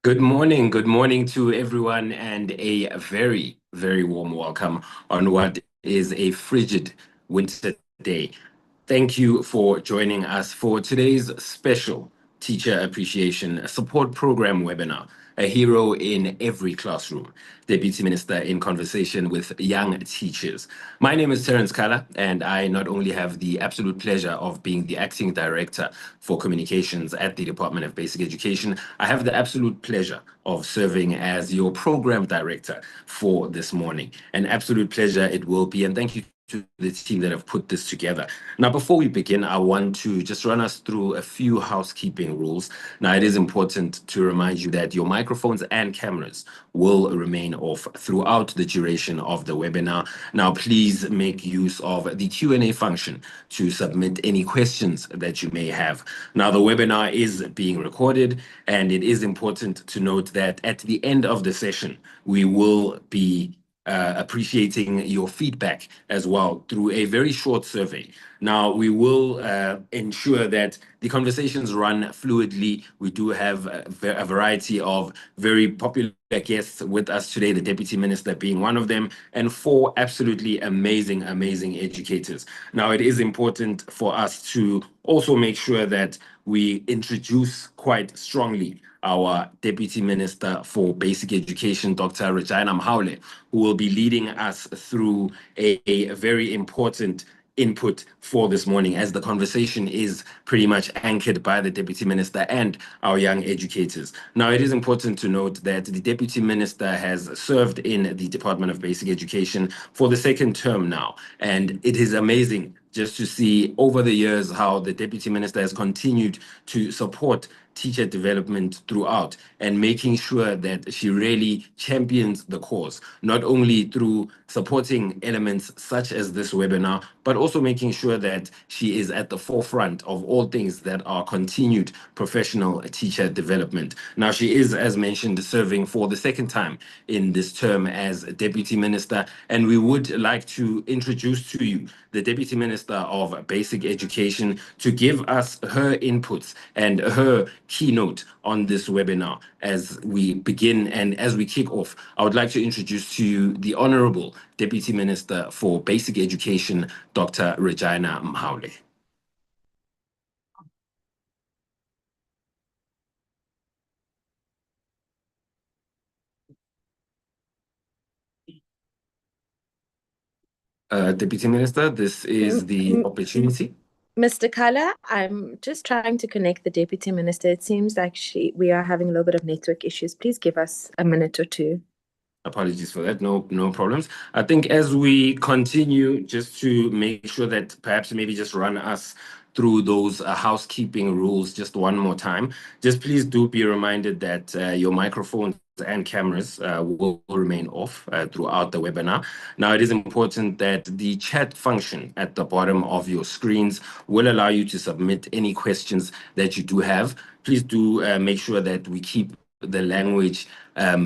Good morning to everyone, and a very, very warm welcome on what is a frigid winter day. Thank you for joining us for today's special Teacher Appreciation Support Program webinar, A Hero in Every Classroom, Deputy Minister in conversation with young teachers. My name is Terence Kala, and I not only have the absolute pleasure of being the Acting Director for Communications at the Department of Basic Education, I have the absolute pleasure of serving as your Program Director for this morning. An absolute pleasure it will be, and thank you to the team that have put this together. Now, before we begin, I want to just run us through a few housekeeping rules. Now, it is important to remind you that your microphones and cameras will remain off throughout the duration of the webinar. Now, please make use of the Q&A function to submit any questions that you may have. Now, the webinar is being recorded, and it is important to note that at the end of the session, we will be appreciating your feedback as well through a very short survey. Now, we will ensure that the conversations run fluidly. We do have a variety of very popular guests with us today, the Deputy Minister being one of them, and 4 absolutely amazing educators. Now, it is important for us to also make sure that we introduce quite strongly our Deputy Minister for Basic Education, Dr. Regina Mhaule, who will be leading us through a very important input for this morning, as the conversation is pretty much anchored by the Deputy Minister and our young educators. Now, it is important to note that the Deputy Minister has served in the Department of Basic Education for the 2nd term now, and it is amazing just to see over the years how the Deputy Minister has continued to support teacher development throughout, and making sure that she really champions the cause, not only through supporting elements such as this webinar, but also making sure that she is at the forefront of all things that are continued professional teacher development. Now, she is, as mentioned, serving for the 2nd time in this term as Deputy Minister, and we would like to introduce to you the Deputy Minister of Basic Education to give us her inputs and her keynote on this webinar as we begin and as we kick off. I would like to introduce to you the Honorable Deputy Minister for Basic Education, Dr. Regina Mhaule. Deputy Minister, this is the opportunity. Mr. Kala, I'm just trying to connect the Deputy Minister. It seems like we are having a little bit of network issues. Please give us a minute or two. Apologies for that. No problems. I think as we continue, just to make sure that perhaps maybe just run us through those housekeeping rules just one more time. Just please do be reminded that your microphones and cameras will remain off throughout the webinar. Now, it is important that the chat function at the bottom of your screens will allow you to submit any questions that you do have. Please do make sure that we keep the language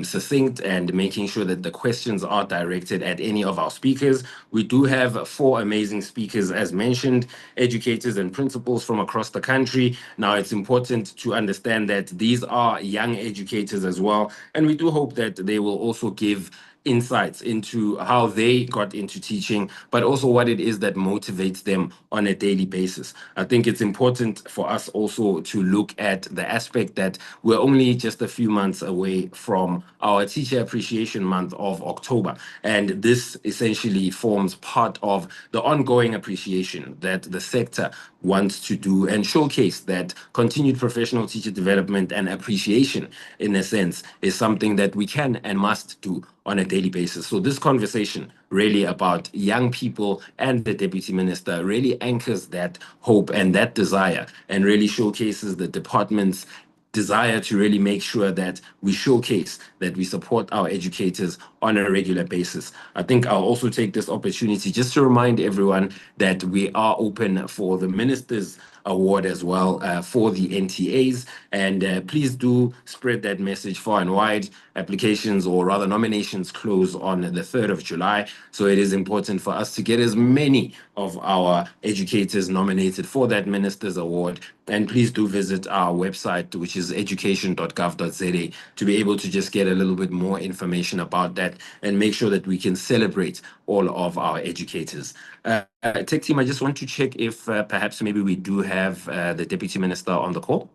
succinct and making sure that the questions are directed at any of our speakers. We do have 4 amazing speakers, as mentioned, educators and principals from across the country. Now, it's important to understand that these are young educators as well, and we do hope that they will also give insights into how they got into teaching, but also what it is that motivates them on a daily basis. I think it's important for us also to look at the aspect that we're only just a few months away from our Teacher Appreciation Month of October, and this essentially forms part of the ongoing appreciation that the sector wants to do and showcase that continued professional teacher development and appreciation, in a sense, is something that we can and must do on a daily basis. So this conversation really about young people and the Deputy Minister really anchors that hope and that desire, and really showcases the department's desire to really make sure that we showcase that we support our educators on a regular basis. I think I'll also take this opportunity just to remind everyone that we are open for the minister's award as well for the NTAs. And please do spread that message far and wide. Applications, or rather nominations, close on the 3rd of July. So it is important for us to get as many of our educators nominated for that Minister's Award. And please do visit our website, which is education.gov.za, to be able to just get a little bit more information about that and make sure that we can celebrate all of our educators. Tech team, I just want to check if perhaps maybe we do have the Deputy Minister on the call.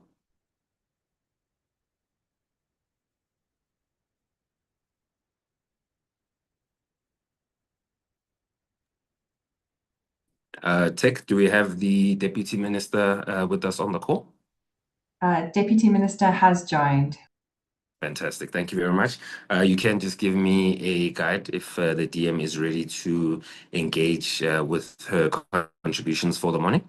Tech, do we have the Deputy Minister with us on the call? Deputy Minister has joined. Fantastic. Thank you very much. You can just give me a guide if the DM is ready to engage with her contributions for the morning.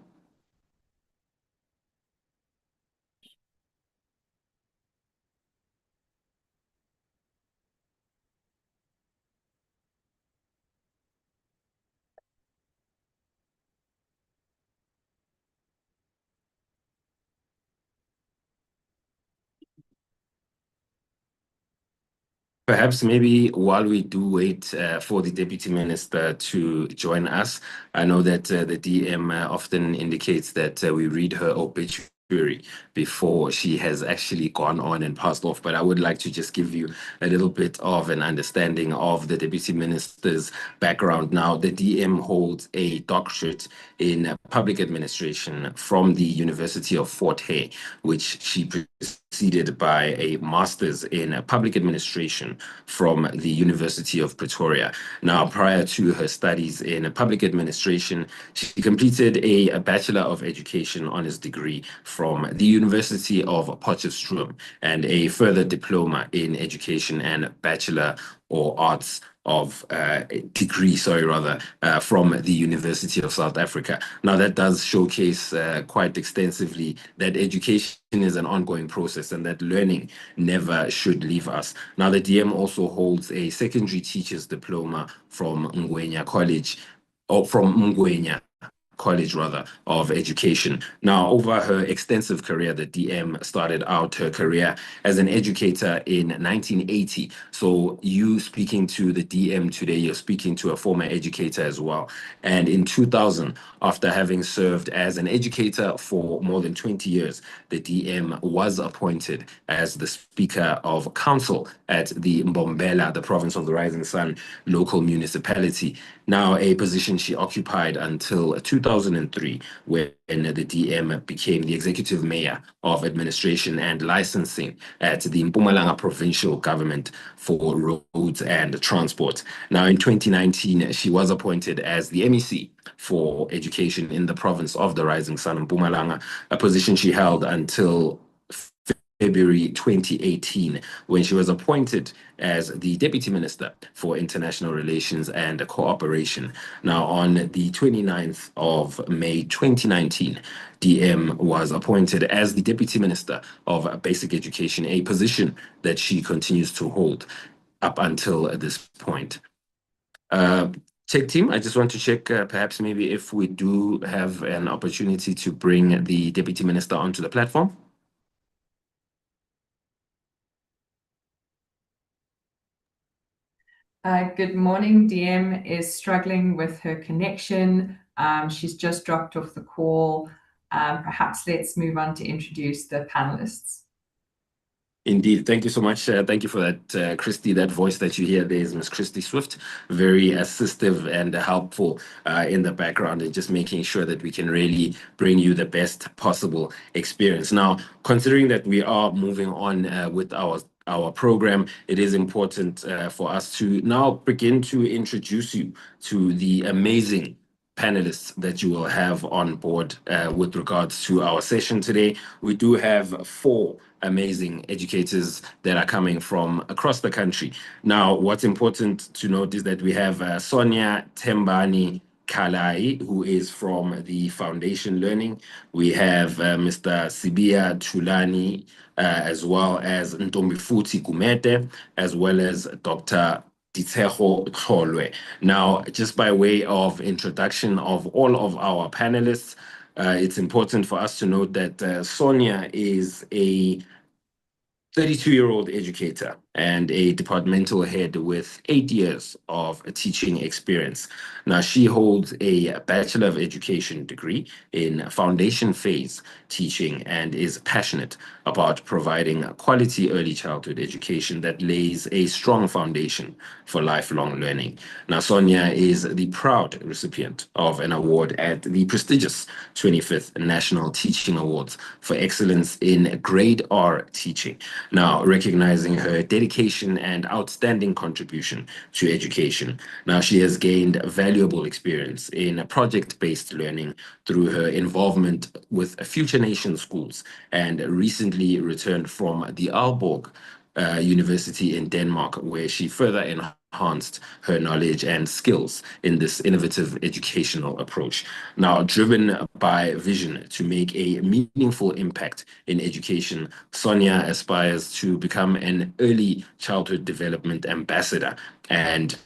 Perhaps maybe while we do wait for the Deputy Minister to join us, I know that the DM often indicates that we read her obituary before she has actually gone on and passed off. But I would like to just give you a little bit of an understanding of the Deputy Minister's background. Now, the DM holds a doctorate in public administration from the University of Fort Hare, which she preceded by a master's in public administration from the University of Pretoria. Now, prior to her studies in public administration, she completed a Bachelor of Education honors degree from the University of Potchefstroom and a further diploma in education and Bachelor or Arts of degree, from the University of South Africa. Now, that does showcase quite extensively that education is an ongoing process and that learning never should leave us. Now, the DM also holds a secondary teacher's diploma from Ngwenya College, or from Ngwenya College of Education. Now, over her extensive career, the DM started out her career as an educator in 1980. So you speaking to the DM today, you're speaking to a former educator as well. And in 2000, after having served as an educator for more than 20 years, the DM was appointed as the Speaker of Council at the Mbombela, the Province of the Rising Sun local municipality. Now, a position she occupied until 2003, when the DM became the Executive Mayor of Administration and Licensing at the Mpumalanga Provincial Government for Roads and Transport. Now, in 2019, she was appointed as the MEC for Education in the Province of the Rising Sun, Mpumalanga, a position she held until February 2018, when she was appointed as the Deputy Minister for International Relations and Cooperation. Now, on the 29th of May 2019, DM was appointed as the Deputy Minister of Basic Education, a position that she continues to hold up until this point. Tech team, I just want to check perhaps maybe if we do have an opportunity to bring the Deputy Minister onto the platform. Good morning. DM is struggling with her connection. She's just dropped off the call. Perhaps let's move on to introduce the panelists. Indeed. Thank you so much. Thank you for that, Christy. That voice that you hear there is Miss Christy Swift, very assistive and helpful in the background and just making sure that we can really bring you the best possible experience. Now, considering that we are moving on with our program, it is important for us to now begin to introduce you to the amazing panelists that you will have on board with regards to our session today. We do have 4 amazing educators that are coming from across the country. Now, what's important to note is that we have Sonia Tembani Kalai, who is from the Foundation Learning. We have Mr. Sibia Chulani, as well as Ntombifuthi Kumete, as well as Dr. Ditseho Tholwe. Now, just by way of introduction of all of our panelists, it's important for us to note that Sonia is a 32-year-old educator and a departmental head with 8 years of teaching experience. Now, she holds a Bachelor of Education degree in foundation phase teaching and is passionate about providing quality early childhood education that lays a strong foundation for lifelong learning. Now, Sonia is the proud recipient of an award at the prestigious 25th National Teaching Awards for Excellence in Grade R Teaching. Now, recognizing her dedication and outstanding contribution to education. Now, she has gained valuable experience in project-based learning through her involvement with Future Nation schools and recently returned from the Aalborg University in Denmark, where she further enhanced her knowledge and skills in this innovative educational approach. Now, driven by vision to make a meaningful impact in education, Sonia aspires to become an early childhood development ambassador and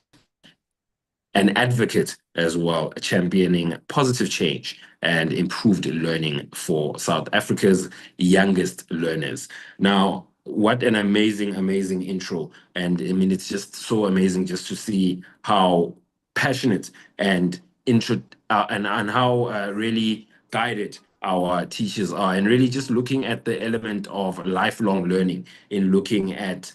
an advocate as well, championing positive change and improved learning for South Africa's youngest learners. Now, what an amazing intro. And I mean, it's just so amazing just to see how passionate and and how really guided our teachers are, and really just looking at the element of lifelong learning in looking at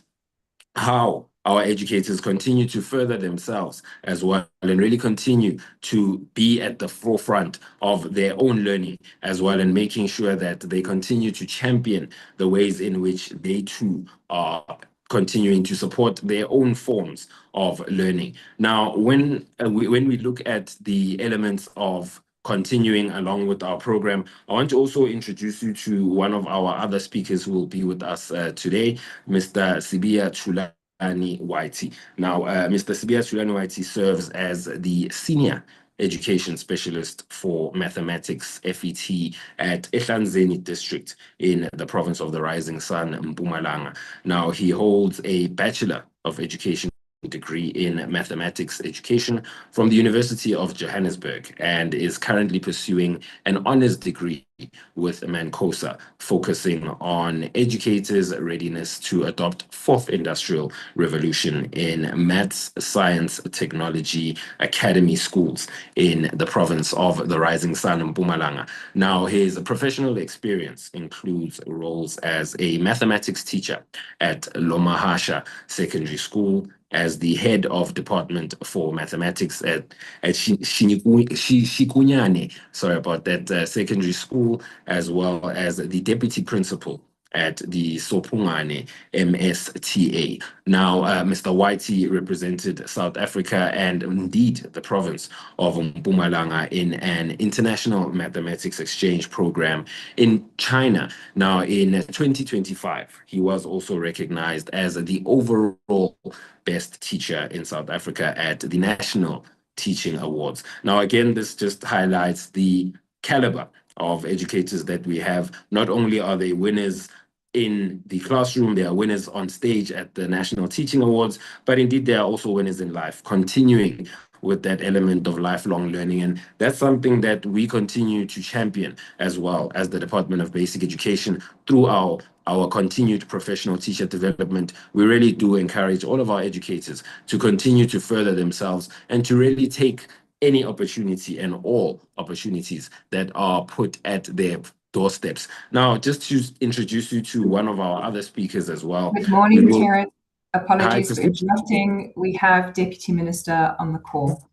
how our educators continue to further themselves as well and really continue to be at the forefront of their own learning as well, and making sure that they continue to champion the ways in which they too are continuing to support their own forms of learning. Now, when we look at the elements of continuing along with our program, I want to also introduce you to one of our other speakers who will be with us today, Mr. Sibiya Thulani Whitey. Now, Mr. Sibiya Thulani Whitey serves as the Senior Education Specialist for Mathematics FET at Ehlanzeni District in the province of the Rising Sun, Mpumalanga. Now, he holds a Bachelor of Education degree in mathematics education from the University of Johannesburg and is currently pursuing an honors degree with Mancosa, focusing on educators' readiness to adopt fourth industrial revolution in maths, science, technology, academy schools in the province of the Rising Sun in Mpumalanga. Now, his professional experience includes roles as a mathematics teacher at Lomahasha Secondary School, as the head of department for mathematics at Shikunyane, sorry about that, secondary school, as well as the deputy principal at the Sopungane MSTA. Now, Mr. Whitey represented South Africa and indeed the province of Mpumalanga in an international mathematics exchange program in China. Now, in 2025, he was also recognized as the overall best teacher in South Africa at the National Teaching Awards. Now, again, this just highlights the caliber of educators that we have. Not only are they winners in the classroom, they are winners on stage at the National Teaching Awards, but indeed they are also winners in life, continuing with that element of lifelong learning. And that's something that we continue to champion as well as the Department of Basic Education through our continued professional teacher development. We really do encourage all of our educators to continue to further themselves and to really take any opportunity and all opportunities that are put at their doorsteps. Now, just to introduce you to one of our other speakers as well. Good morning, Terence. Apologies for interrupting. We have Deputy Minister on the call.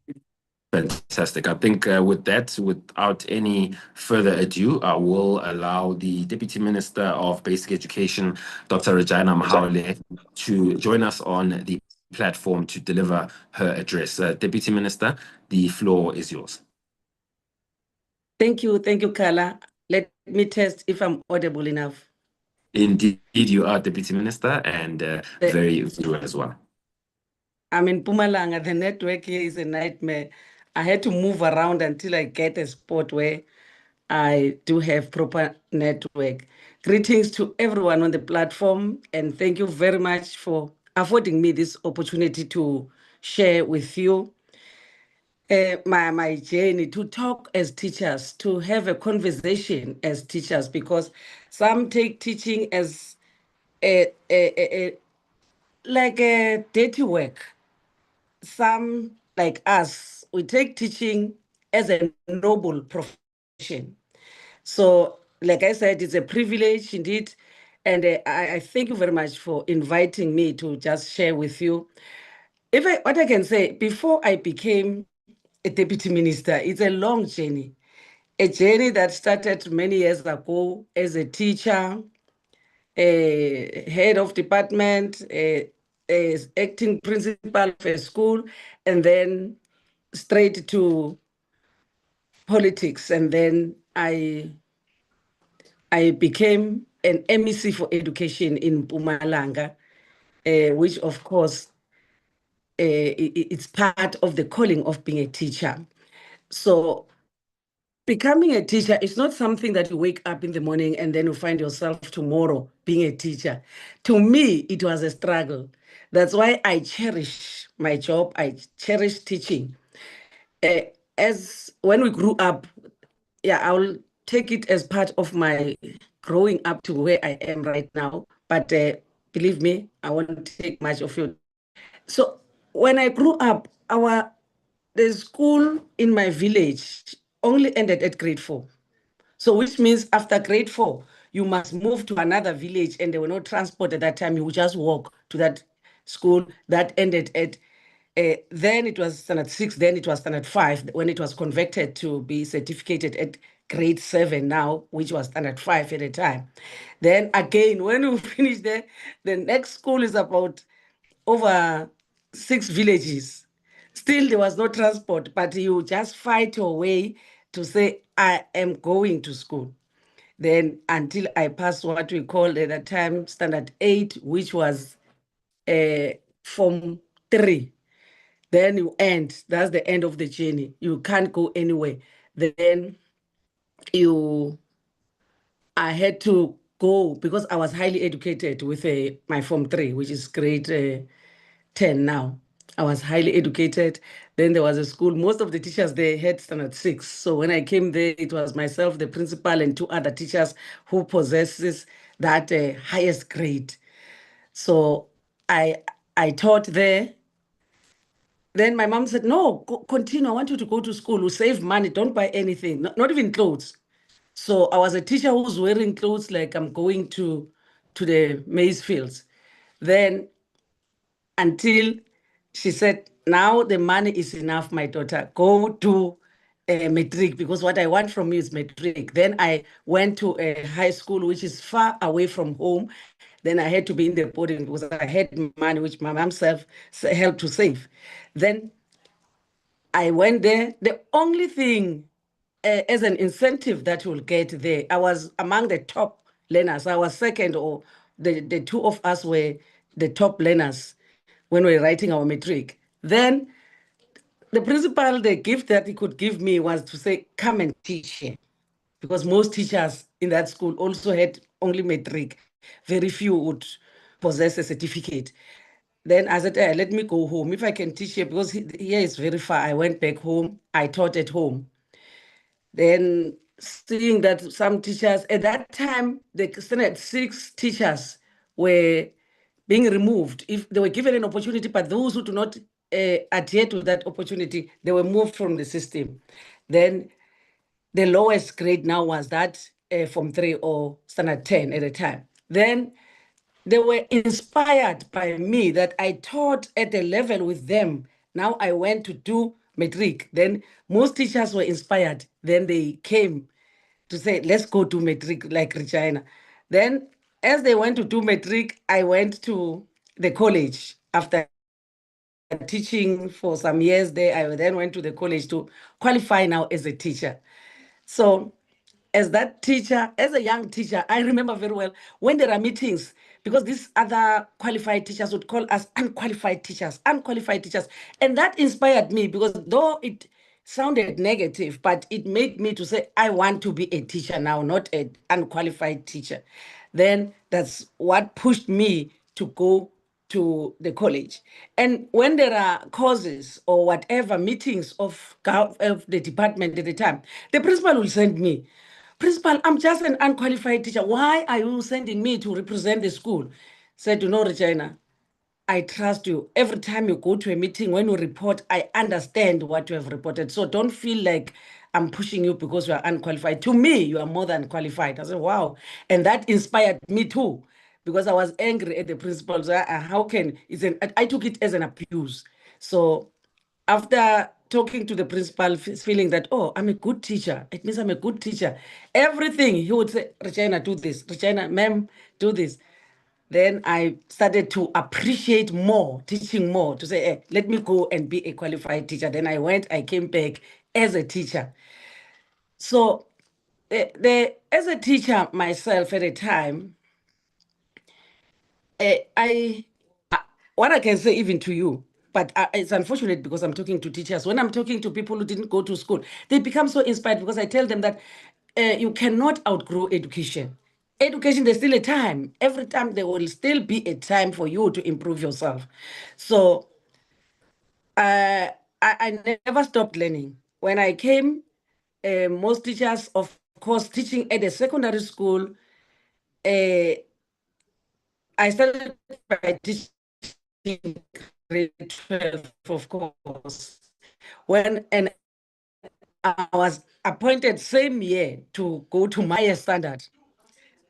Fantastic. I think with that, without any further ado, I will allow the Deputy Minister of Basic Education, Dr. Regina Mahaule, to join us on the platform to deliver her address. Deputy Minister, the floor is yours. Thank you, Carla. Let me test if I'm audible enough. Indeed, you are, Deputy Minister, and very good as well. I'm in Mpumalanga. The network here is a nightmare. I had to move around until I get a spot where I do have proper network. Greetings to everyone on the platform, and thank you very much for affording me this opportunity to share with you. my journey to talk as teachers, to have a conversation as teachers, because some take teaching as like a dirty work. Some, like us, we take teaching as a noble profession. So, like I said, it's a privilege indeed. And I thank you very much for inviting me to just share with you. What I can say, before I became a deputy minister, it's a long journey. A journey that started many years ago as a teacher, a head of department, as acting principal of a school, and then straight to politics. And then I became an MEC for education in Mpumalanga, which of course it's part of the calling of being a teacher. So becoming a teacher is not something that you wake up in the morning and then you find yourself tomorrow being a teacher. To me, it was a struggle. That's why I cherish my job. I cherish teaching. As when we grew up, yeah, I'll take it as part of my growing up to where I am right now. But believe me, I won't take much of it. So when I grew up, the school in my village only ended at grade 4. So which means after grade 4, you must move to another village, and there were no transport at that time. You would just walk to that school that ended at, then it was standard 6, then it was standard 5, when it was converted to be certificated at grade 7 now, which was standard 5 at the time. Then again, when you finish there, the next school is about over 6 villages. Still, there was no transport, but you just fight your way to say, I am going to school. Then until I passed what we called at that time standard 8, which was Form 3. Then you end. That's the end of the journey. You can't go anywhere. Then I had to go because I was highly educated with my Form 3, which is grade 10 now. I was highly educated. Then there was a school. Most of the teachers there had standard 6. So when I came there, it was myself, the principal, and 2 other teachers who possesses that highest grade. So I taught there. Then my mom said, no, continue. I want you to go to school. You save money. Don't buy anything, not even clothes. So I was a teacher who's wearing clothes like I'm going to the maize fields. Then until she said, now the money is enough, my daughter, go to matric, because what I want from you is matric. Then I went to a high school, which is far away from home. Then I had to be in the boarding because I had money, which my mom helped to save. Then I went there. The only thing as an incentive that you'll get there, I was among the top learners. I was second, or the 2 of us were the top learners when we were writing our matric. Then the principal, the gift that he could give me was to say, come and teach here. Because most teachers in that school also had only matric. Very few would possess a certificate. Then I said, let me go home. If I can teach here, because here is very far. I went back home. I taught at home. Then seeing that some teachers, at that time, the standard 6 teachers were being removed. If they were given an opportunity, but those who do not adhere to that opportunity, they were moved from the system. Then the lowest grade now was that Form 3 or standard 10 at the time. Then they were inspired by me that I taught at a level with them. Now I went to do matric. Then most teachers were inspired. Then they came to say, let's go to matric like Regina. Then as they went to do matric, I went to the college after teaching for some years there. I then went to the college to qualify now as a teacher. So as that teacher, as a young teacher, I remember very well when there are meetings, because these other qualified teachers would call us unqualified teachers. And that inspired me, because though it sounded negative, but it made me to say, I want to be a teacher now, not an unqualified teacher. Then that's what pushed me to go to the college. And when there are causes or whatever meetings of the department at the time, the principal will send me, "Principal, I'm just an unqualified teacher. Why are you sending me to represent the school?" Said, "No, Regina, I trust you. Every time you go to a meeting, when you report, I understand what you have reported. So don't feel like I'm pushing you because you are unqualified. To me, you are more than qualified." I said, "Wow." And that inspired me too, because I was angry at the principal. So how can, I took it as an abuse. So after talking to the principal, feeling that, oh, I'm a good teacher, it means I'm a good teacher. Everything he would say, "Regina, do this. Regina, ma'am, do this." Then I started to appreciate more, teaching more, to say, let me go and be a qualified teacher. Then I came back as a teacher. So as a teacher myself at a time, what I can say even to you, but it's unfortunate because I'm talking to teachers. When I'm talking to people who didn't go to school, they become so inspired because I tell them that you cannot outgrow education. Education, there's still a time. Every time there will still be a time for you to improve yourself. So I never stopped learning. When I came, most teachers, of course, teaching at a secondary school, I started by teaching grade 12, of course, and I was appointed same year to go to my standard.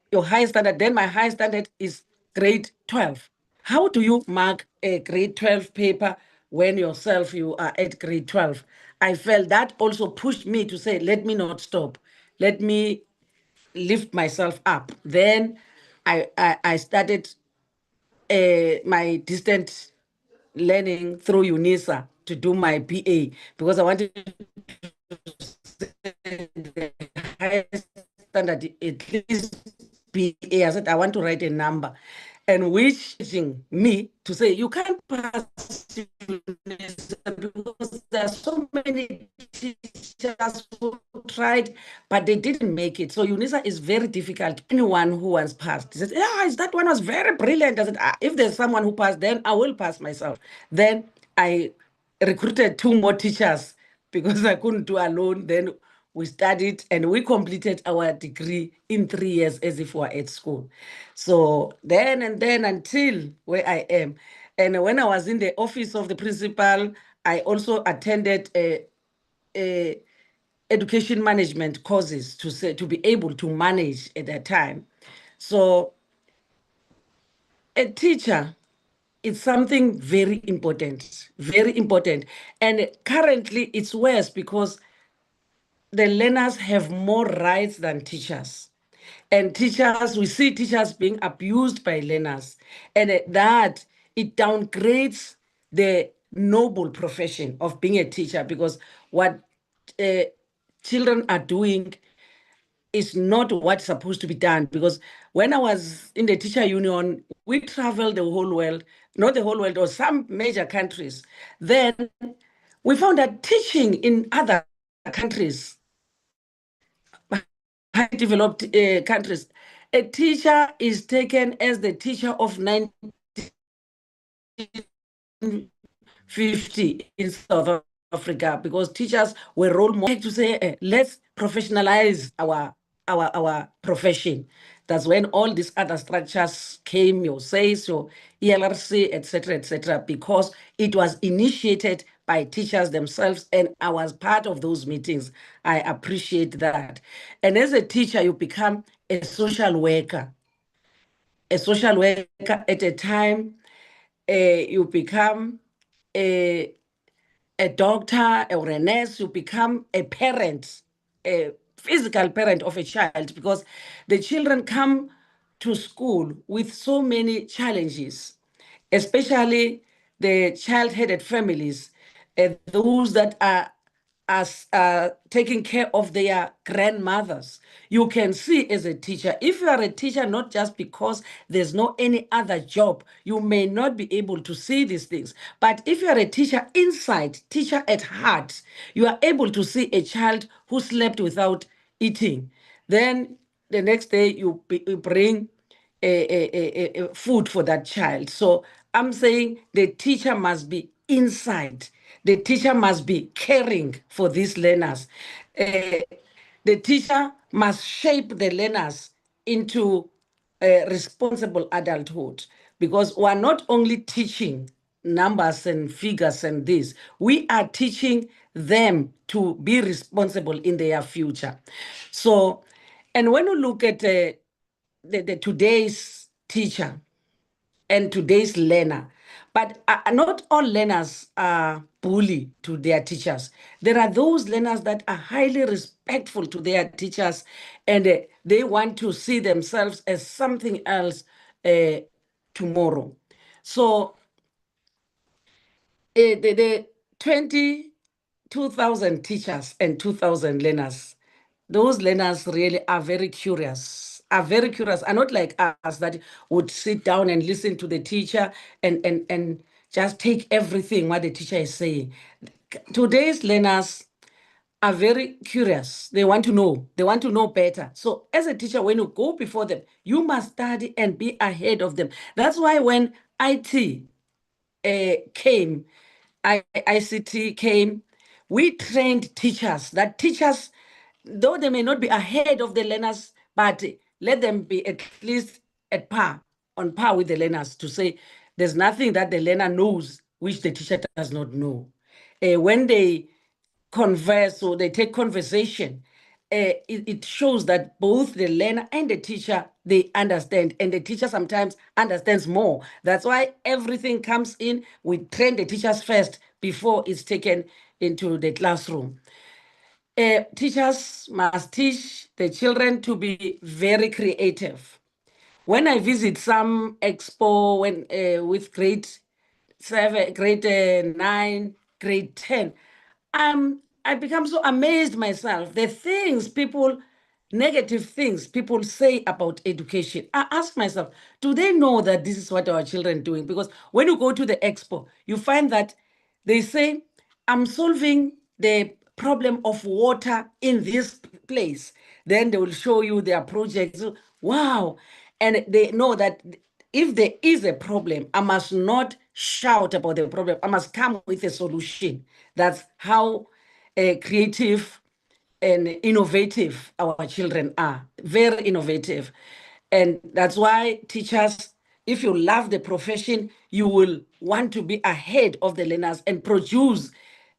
Your high standard, then my high standard is grade 12. How do you mark a grade 12 paper when yourself you are at grade 12? I felt that also pushed me to say, let me not stop. Let me lift myself up. Then I started my distant learning through UNISA to do my BA because I wanted the highest standard, at least BA. I said, I want to write a number. And which me to say, you can't pass because there are so many teachers who tried, but they didn't make it. So UNISA is very difficult. Anyone who was passed, he said, yeah, that one was very brilliant. I said, if there's someone who passed, then I will pass myself. Then I recruited 2 more teachers because I couldn't do alone. Then we studied and we completed our degree in 3 years as if we were at school. So then and then until where I am. And when I was in the office of the principal, I also attended a education management courses to be able to manage at that time. So a teacher is something very important, very important. And currently it's worse because the learners have more rights than teachers. And teachers, we see teachers being abused by learners. And that, it downgrades the noble profession of being a teacher because what children are doing is not what's supposed to be done. Because when I was in the teacher union, we traveled the whole world, not the whole world, or some major countries. Then we found that teaching in other countries, high developed countries, a teacher is taken as the teacher of 1950 in South Africa because teachers were role models to say, let's professionalize our profession. That's when all these other structures came, your SACE, your ELRC, etc., because it was initiated by teachers themselves, and I was part of those meetings. I appreciate that. And as a teacher, you become a social worker. A social worker at a time, you become a doctor or a nurse, you become a parent, a physical parent of a child, because the children come to school with so many challenges, especially the child-headed families, those that are as taking care of their grandmothers. You can see as a teacher, if you are a teacher, not just because there's no any other job, you may not be able to see these things. But if you are a teacher inside, teacher at heart, you are able to see a child who slept without eating. Then the next day you bring a food for that child. So I'm saying the teacher must be inside. The teacher must be caring for these learners. The teacher must shape the learners into responsible adulthood, because we are not only teaching numbers and figures and this, we are teaching them to be responsible in their future. So, and when you look at the today's teacher and today's learner, but not all learners are bully to their teachers. There are those learners that are highly respectful to their teachers, and they want to see themselves as something else tomorrow. So the 22,000 teachers and 2,000 learners, those learners really are very curious, are not like us that would sit down and listen to the teacher and just take everything what the teacher is saying. Today's learners are very curious. They want to know better. So as a teacher, when you go before them, you must study and be ahead of them. That's why when IT came, ICT came, we trained teachers, that teachers, though they may not be ahead of the learners, but let them be at least on par with the learners, to say there's nothing that the learner knows which the teacher does not know. When they converse or they take conversation, it shows that both the learner and the teacher, they understand, and the teacher sometimes understands more. That's why everything comes in. We train the teachers first before it's taken into the classroom. Teachers must teach the children to be very creative. When I visit some expo with grade 7, grade 9, grade 10, I become so amazed myself. The negative things people say about education. I ask myself, do they know that this is what our children are doing? Because when you go to the expo, you find that they say, I'm solving the problem of water in this place. Then they will show you their projects. Wow. And they know that if there is a problem, I must not shout about the problem. I must come with a solution. That's how creative and innovative our children are. Very innovative. And that's why teachers, if you love the profession, you will want to be ahead of the learners and produce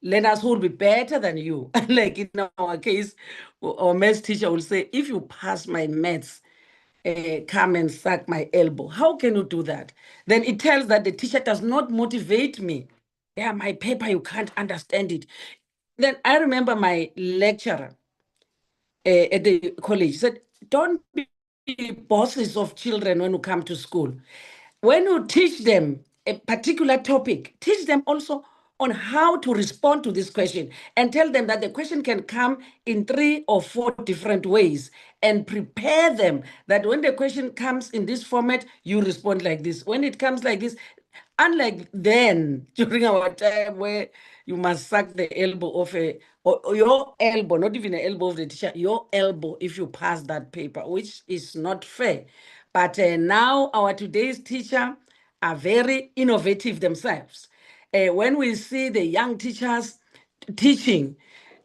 learners who will be better than you. Like in our case, our maths teacher will say, if you pass my maths, come and suck my elbow. How can you do that? Then it tells that the teacher does not motivate me. Yeah, my paper, you can't understand it. Then I remember my lecturer at the college said, don't be bosses of children when you come to school. When you teach them a particular topic, teach them also on how to respond to this question, and tell them that the question can come in 3 or 4 different ways, and prepare them that when the question comes in this format, you respond like this. When it comes like this, unlike then, during our time where you must suck the elbow of or your elbow, not even the elbow of the teacher, your elbow if you pass that paper, which is not fair. But now our today's teacher are very innovative themselves. When we see the young teachers teaching,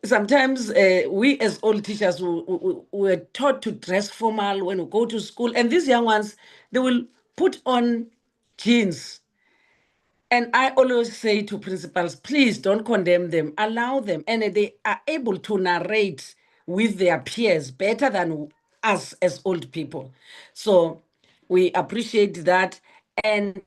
sometimes we as old teachers were taught to dress formal when we go to school, and these young ones, they will put on jeans. And I always say to principals, please don't condemn them, allow them. And they are able to narrate with their peers better than us as old people. So we appreciate that. And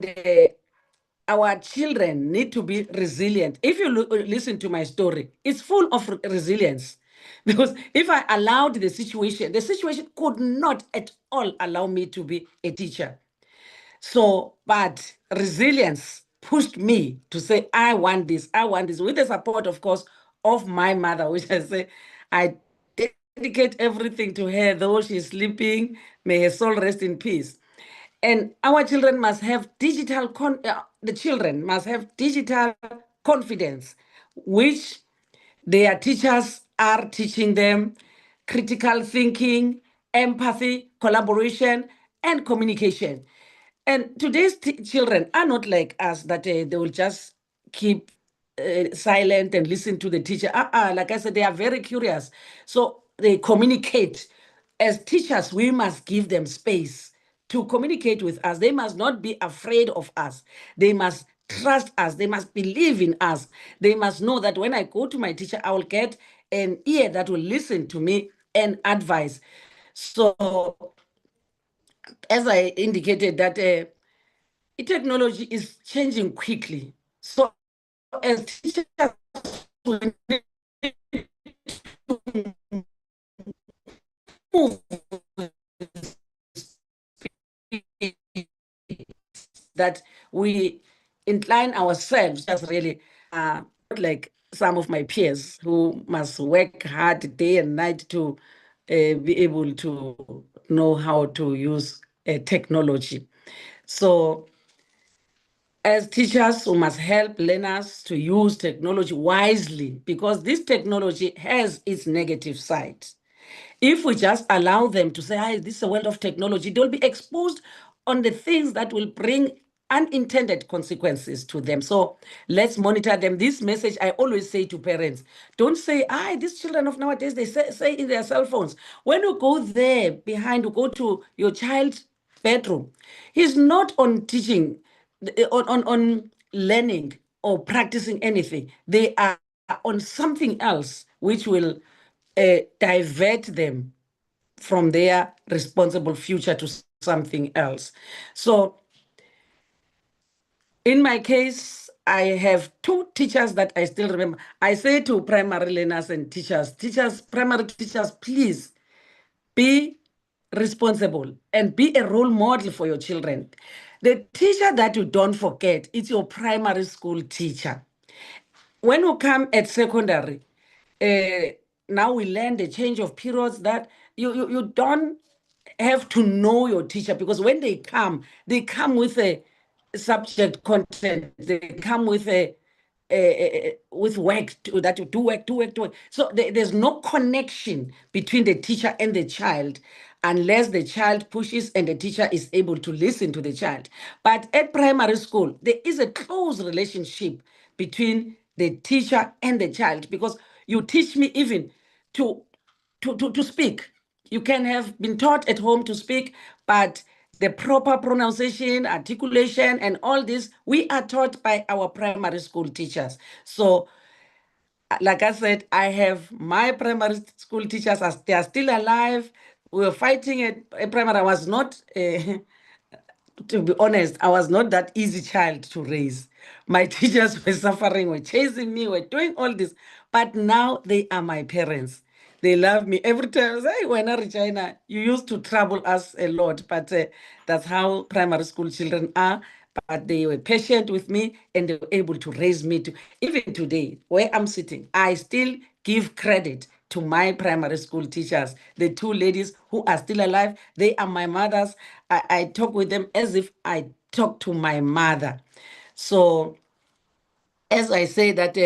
our children need to be resilient. If you listen to my story, it's full of resilience. Because if I allowed the situation could not at all allow me to be a teacher. So, but resilience pushed me to say, I want this, with the support, of course, of my mother, which I say, I dedicate everything to her, though she's sleeping, may her soul rest in peace. And our children must have the children must have digital confidence, which their teachers are teaching them critical thinking, empathy, collaboration, and communication. And today's children are not like us, that they will just keep silent and listen to the teacher. Like I said, they are very curious. So they communicate. As teachers, we must give them space to communicate with us. They must not be afraid of us. They must trust us. They must believe in us. They must know that when I go to my teacher, I will get an ear that will listen to me and advise. So, as I indicated, that technology is changing quickly. So, as teachers, we need to move that we incline ourselves, just really not like some of my peers who must work hard day and night to be able to know how to use technology. So as teachers, we must help learners to use technology wisely, because this technology has its negative side. If we just allow them to say, "Hi, this is a world of technology," they'll be exposed on the things that will bring unintended consequences to them. So let's monitor them. This message I always say to parents: don't say, these children of nowadays, they say in their cell phones. When you go there behind, you go to your child's bedroom, he's not on teaching, on learning or practicing anything. They are on something else which will divert them from their responsible future to something else. So in my case, I have two teachers that I still remember. I say to primary learners and teachers, primary teachers, please be responsible and be a role model for your children. The teacher that you don't forget is your primary school teacher. When you come at secondary, now we learn the change of periods, that you don't have to know your teacher, because when they come with a subject content, they come with with work that you do work. So there's no connection between the teacher and the child unless the child pushes and the teacher is able to listen to the child. But at primary school, there is a close relationship between the teacher and the child, because you teach me even to speak. You can have been taught at home to speak, but the proper pronunciation, articulation, and all this, we are taught by our primary school teachers. So, like I said, I have my primary school teachers, as they are still alive. We were fighting at primary. I was not to be honest, I was not that easy child to raise. My teachers were suffering, were chasing me, were doing all this. But now they are my parents. They love me. Every time I say, "Hey, when I Regina, you used to trouble us a lot," but that's how primary school children are. But they were patient with me and they were able to raise me to, even today, where I'm sitting, I still give credit to my primary school teachers, the two ladies who are still alive. They are my mothers. I talk with them as if I talk to my mother. So, as I say, that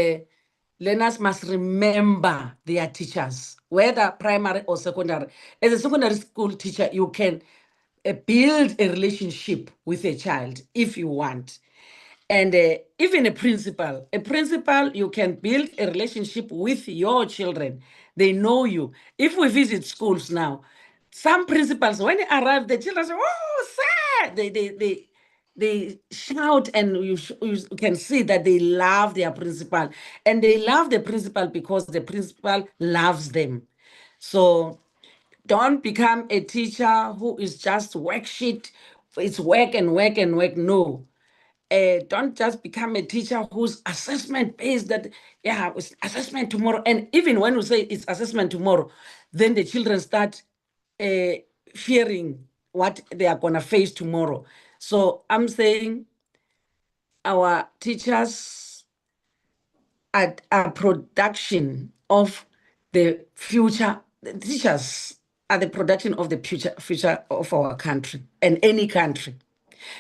learners must remember their teachers, whether primary or secondary. As a secondary school teacher, you can build a relationship with a child if you want. And even a principal, you can build a relationship with your children. They know you. If we visit schools now, some principals, when they arrive, the children say, "Oh, sir!" They shout, and you can see that they love their principal. And they love the principal because the principal loves them. So don't become a teacher who is just worksheet. It's work and work and work. No. Don't just become a teacher who's assessment based, that, yeah, it's assessment tomorrow. And even when we say it's assessment tomorrow, then the children start fearing what they are going to face tomorrow. So I'm saying our teachers are a production of the future. The teachers are the production of the future of our country and any country.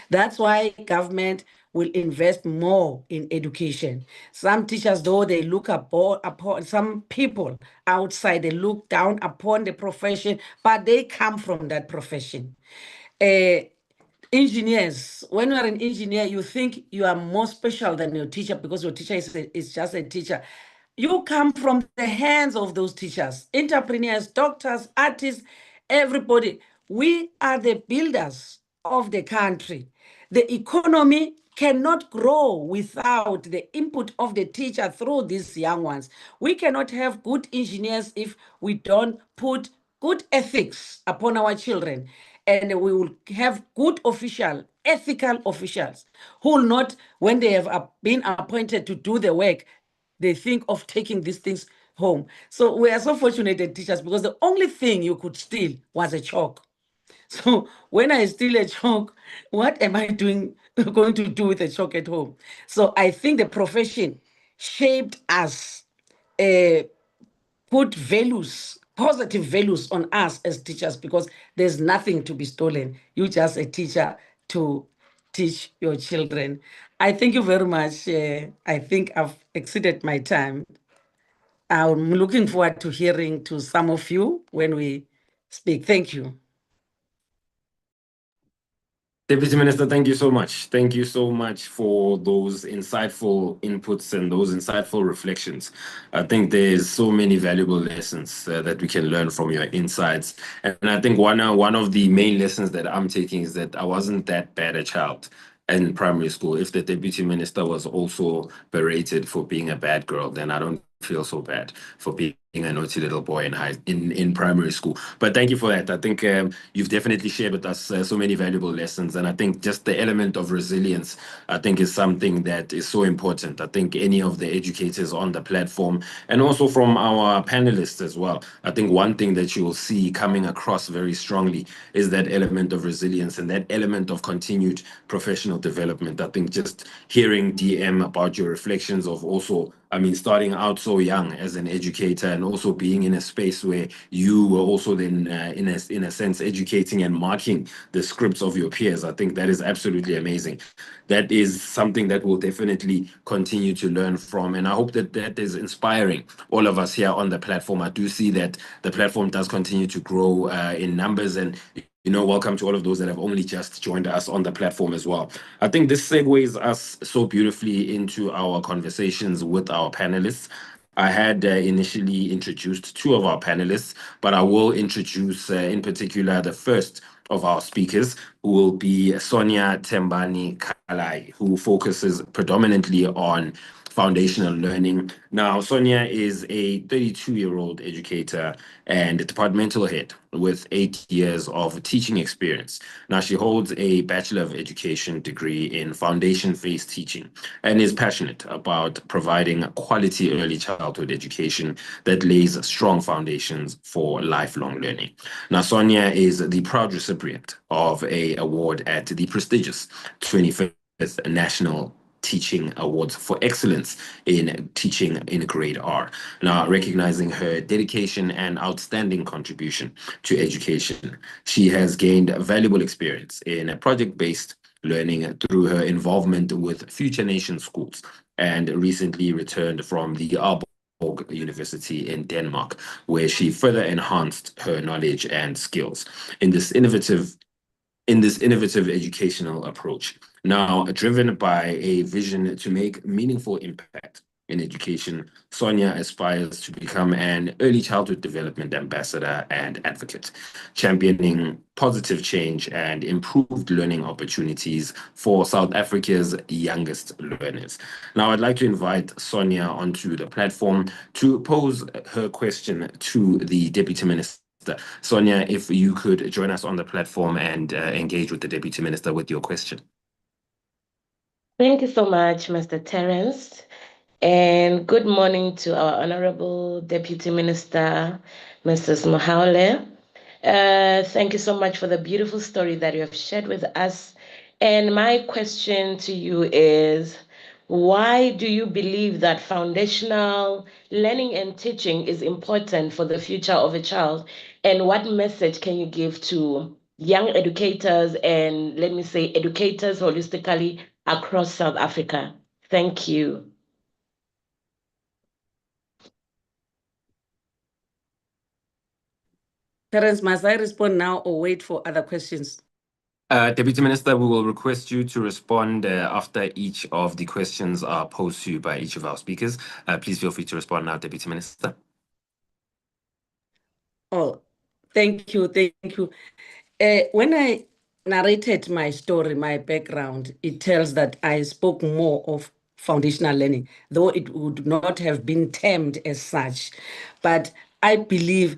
That's why government will invest more in education. Some teachers, though, they look upon some people outside, they look down upon the profession, but they come from that profession. Engineers, when you are an engineer, you think you are more special than your teacher because your teacher is just a teacher. You come from the hands of those teachers, entrepreneurs, doctors, artists, everybody. We are the builders of the country. The economy cannot grow without the input of the teacher through these young ones. We cannot have good engineers if we don't put good ethics upon our children. And we will have good ethical officials who will not, when they have been appointed to do the work, they think of taking these things home. So we are so fortunate at teachers because the only thing you could steal was a chalk. So when I steal a chalk, what am I going to do with a chalk at home? So I think the profession shaped us, put values, positive values on us as teachers because there's nothing to be stolen. You're just a teacher to teach your children. I thank you very much. I think I've exceeded my time. I'm looking forward to hearing to some of you when we speak. Thank you. Deputy Minister, thank you so much. Thank you so much for those insightful inputs and those insightful reflections. I think there's so many valuable lessons that we can learn from your insights. And I think one of the main lessons that I'm taking is that I wasn't that bad a child in primary school. If the Deputy Minister was also berated for being a bad girl, then I don't feel so bad for being a naughty little boy in primary school. But thank you for that. I think you've definitely shared with us so many valuable lessons. And I think just the element of resilience, I think, is something that is so important. I think any of the educators on the platform and also from our panelists as well, I think one thing that you will see coming across very strongly is that element of resilience and that element of continued professional development. I think just hearing DM about your reflections of also, I mean, starting out so young as an educator and also being in a space where you were also then, in a sense, educating and marking the scripts of your peers. I think that is absolutely amazing. That is something that we'll definitely continue to learn from. And I hope that that is inspiring all of us here on the platform. I do see that the platform does continue to grow in numbers, and welcome to all of those that have only just joined us on the platform as well. I think this segues us so beautifully into our conversations with our panelists. I had initially introduced two of our panelists, but I will introduce in particular the first of our speakers, who will be Sonia Tembani Kalai, who focuses predominantly on foundational learning. Now, Sonia is a 32-year-old educator and departmental head with 8 years of teaching experience. Now, she holds a Bachelor of Education degree in foundation-based teaching and is passionate about providing quality early childhood education that lays strong foundations for lifelong learning. Now, Sonia is the proud recipient of an award at the prestigious 25th National Teaching Awards for Excellence in Teaching in Grade R. Now, recognizing her dedication and outstanding contribution to education, she has gained valuable experience in project-based learning through her involvement with Future Nation schools and recently returned from the Aalborg University in Denmark, where she further enhanced her knowledge and skills in this innovative educational approach. Now, driven by a vision to make meaningful impact in education, Sonia aspires to become an early childhood development ambassador and advocate, championing positive change and improved learning opportunities for South Africa's youngest learners. Now, I'd like to invite Sonia onto the platform to pose her question to the Deputy Minister. Sonia, if you could join us on the platform and engage with the Deputy Minister with your question. Thank you so much, Mr. Terence. And good morning to our Honorable Deputy Minister, Mrs. Mohaule. Thank you so much for the beautiful story that you have shared with us. And my question to you is, why do you believe that foundational learning and teaching is important for the future of a child? And what message can you give to young educators and, let me say, educators holistically across South Africa? Thank you. Terence, must I respond now or wait for other questions? Deputy Minister, we will request you to respond after each of the questions are posed to you by each of our speakers. Please feel free to respond now, Deputy Minister. Oh, thank you. When I narrated my story, my background, it tells that I spoke more of foundational learning, though it would not have been termed as such. But I believe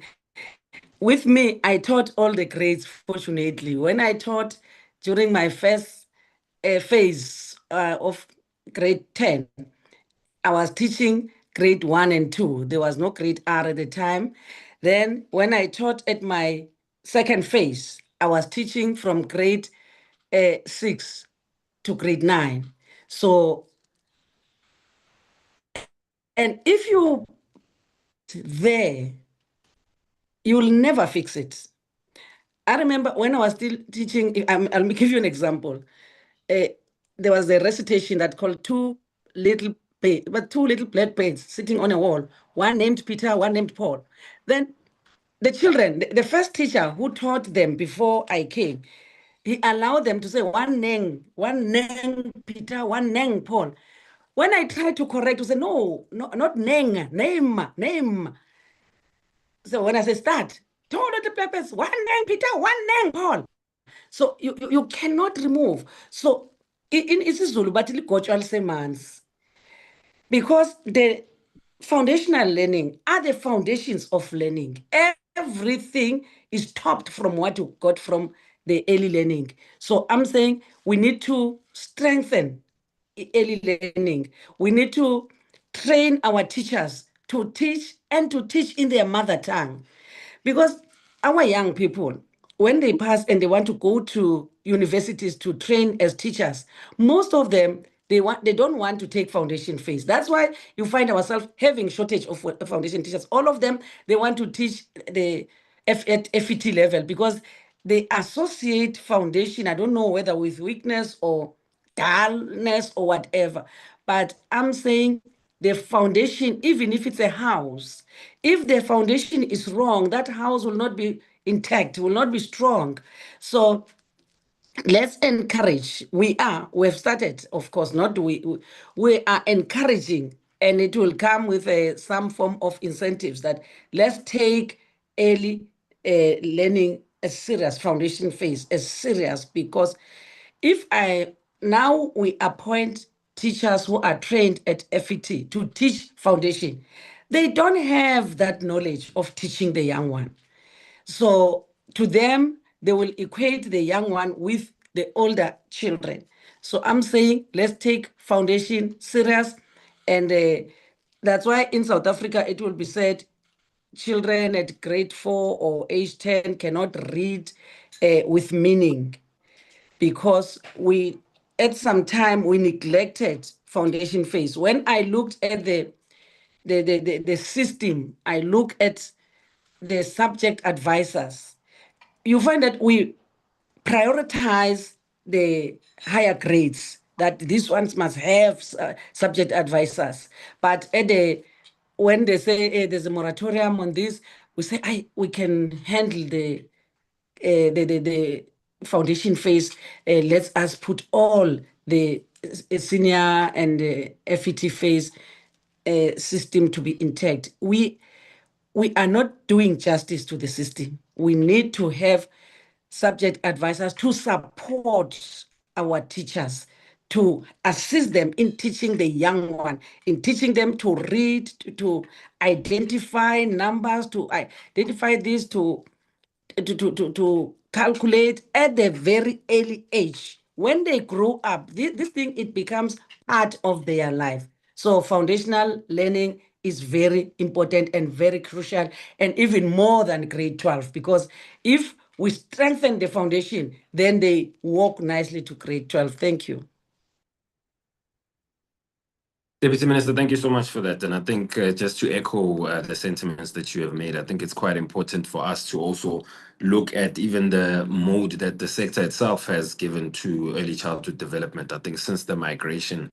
with me, I taught all the grades, fortunately. When I taught during my first phase of grade 10, I was teaching grade 1 and 2. There was no grade R at the time. Then when I taught at my second phase, I was teaching from grade 6 to grade 9. So, and if you there, you will never fix it. I remember when I was still teaching, I'll give you an example. There was a recitation that called two little black birds sitting on a wall, one named Peter, one named Paul. Then the children, the first teacher who taught them before I came, he allowed them to say one name Peter, one name Paul. When I tried to correct, to say no, not name. So when I say start, two little black birds, one name Peter, one name Paul. So you cannot remove. So in isiZulu bathi ligotshwa lisemanzi, because the foundational learning are the foundations of learning. Everything is topped from what you got from the early learning. So I'm saying we need to strengthen early learning. We need to train our teachers to teach and to teach in their mother tongue. Because our young people, when they pass and they want to go to universities to train as teachers, most of them, they don't want to take foundation phase. That's why you find ourselves having shortage of foundation teachers. All of them, they want to teach the at FET level because they associate foundation, I don't know whether with weakness or dullness or whatever. But I'm saying the foundation, even if it's a house, if the foundation is wrong, that house will not be intact, will not be strong. So let's encourage. We've started, of course, not we are encouraging, and it will come with some form of incentives that let's take early learning a serious foundation phase, as serious, because if we appoint teachers who are trained at FET to teach foundation, they don't have that knowledge of teaching the young one. So to them, they will equate the young one with the older children. So I'm saying let's take foundation serious. And that's why in South Africa, it will be said children at grade 4 or age 10 cannot read with meaning, because at some time we neglected foundation phase. When I looked at the system, I look at the subject advisors, you find that we prioritize the higher grades, that these ones must have subject advisors. But when they say hey, there's a moratorium on this, we say we can handle the foundation phase. Let us put all the senior and FET phase system to be intact. We are not doing justice to the system. We need to have subject advisors to support our teachers, to assist them in teaching the young one, in teaching them to read, to identify numbers, to identify this, to calculate at the very early age. When they grow up, this thing, it becomes part of their life. So foundational learning is very important and very crucial, and even more than grade 12, because if we strengthen the foundation, then they walk nicely to grade 12. Thank you. Deputy Minister, thank you so much for that. And I think just to echo the sentiments that you have made, I think it's quite important for us to also look at even the mode that the sector itself has given to early childhood development. I think since the migration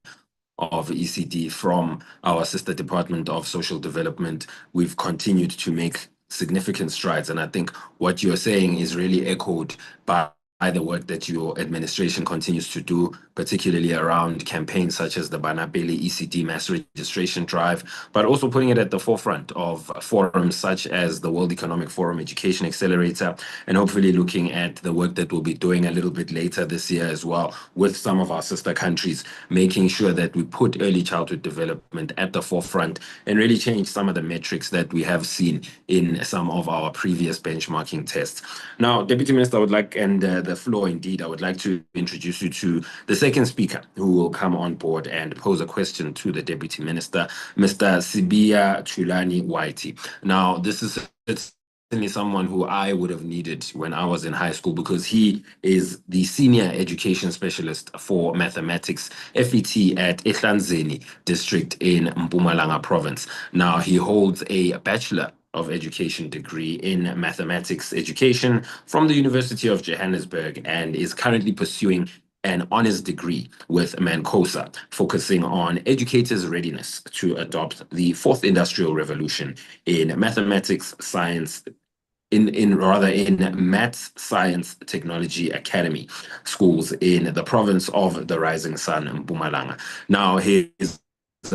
of ECD from our sister department of social development, we've continued to make significant strides. And I think what you're saying is really echoed by the work that your administration continues to do, particularly around campaigns such as the Banapele ECD mass registration drive, but also putting it at the forefront of forums such as the World Economic Forum Education Accelerator, and hopefully looking at the work that we'll be doing a little bit later this year as well with some of our sister countries, making sure that we put early childhood development at the forefront and really change some of the metrics that we have seen in some of our previous benchmarking tests. Now, Deputy Minister, I would like, and the floor indeed, I would like to introduce you to the second speaker who will come on board and pose a question to the Deputy Minister, Mr. Sibiya Thulani Whitey. Now, this is certainly someone who I would have needed when I was in high school, because he is the Senior Education Specialist for Mathematics, FET at Ehlanzeni District in Mpumalanga Province. Now, he holds a Bachelor of Education degree in Mathematics Education from the University of Johannesburg and is currently pursuing an honors degree with Mancosa, focusing on educators' readiness to adopt the fourth industrial revolution in mathematics, science, in Maths Science Technology Academy schools in the province of the Rising Sun, Mpumalanga. Now, his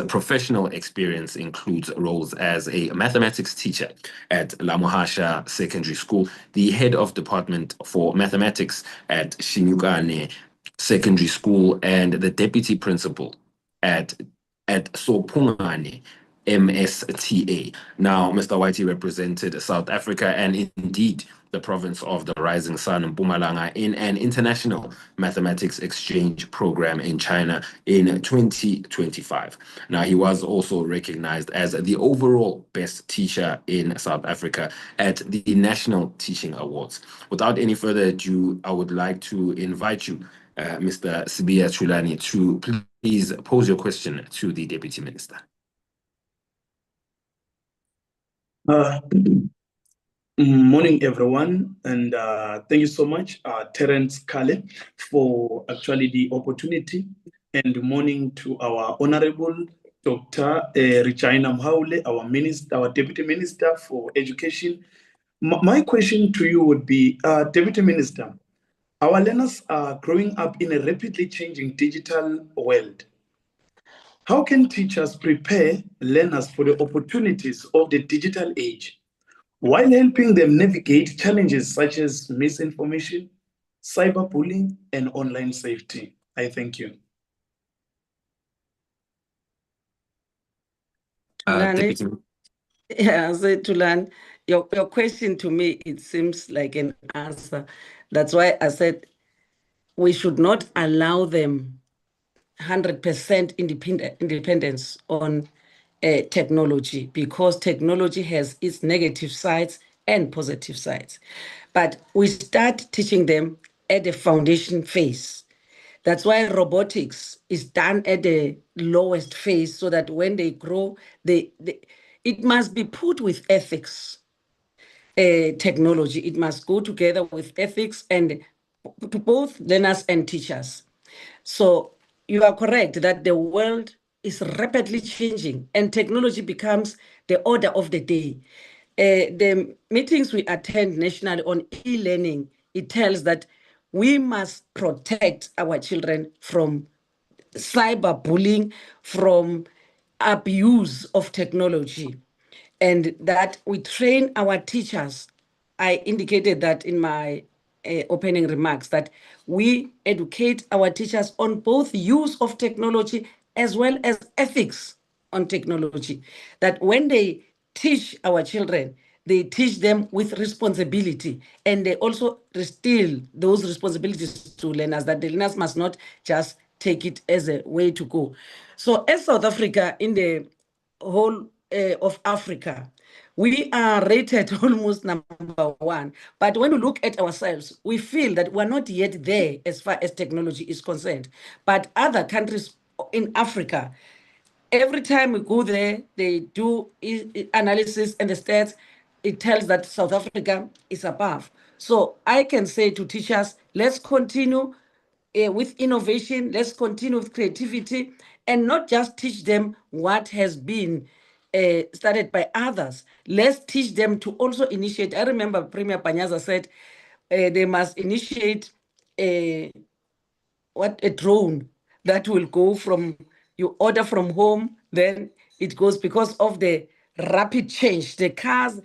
professional experience includes roles as a mathematics teacher at Lamuhasha Secondary School, the head of department for mathematics at Shinyukane Secondary School, and the deputy principal at Sopungane MSTA. Now, Mr. Whitey represented South Africa and indeed the province of the Rising Sun, Mpumalanga, in an international mathematics exchange program in China in 2025. Now, he was also recognized as the overall best teacher in South Africa at the National Teaching Awards. Without any further ado, I would like to invite you, Mr. Sibiya Thulani, to please pose your question to the Deputy Minister. Morning, everyone, and thank you so much, Terence Kale, for actually the opportunity. And morning to our Honorable Dr. Regina Mhaule, our Minister, our Deputy Minister for Education. My question to you would be, Deputy Minister, our learners are growing up in a rapidly changing digital world. How can teachers prepare learners for the opportunities of the digital age, while helping them navigate challenges such as misinformation, cyberbullying, and online safety? I thank you. Yeah, so Tulan, your question to me, it seems like an answer. That's why I said we should not allow them 100% independence on technology, because technology has its negative sides and positive sides. But we start teaching them at the foundation phase. That's why robotics is done at the lowest phase, so that when they grow, it must be put with ethics. Technology, it must go together with ethics and to both learners and teachers. So you are correct that the world is rapidly changing and technology becomes the order of the day. The meetings we attend nationally on e-learning, it tells that we must protect our children from cyberbullying, from abuse of technology, and that we train our teachers. I indicated that in my opening remarks, that we educate our teachers on both use of technology as well as ethics on technology, that when they teach our children, they teach them with responsibility, and they also instill those responsibilities to learners, that the learners must not just take it as a way to go. So as South Africa, in the whole of Africa, we are rated almost #1. But when we look at ourselves, we feel that we're not yet there as far as technology is concerned. But other countries in Africa, every time we go there, they do analysis and the stats, it tells that South Africa is above. So I can say to teachers, let's continue with innovation, let's continue with creativity, and not just teach them what has been started by others. Let's teach them to also initiate. I remember Premier Panyaza said they must initiate a drone that will go from, you order from home, then it goes, because of the rapid change. The cars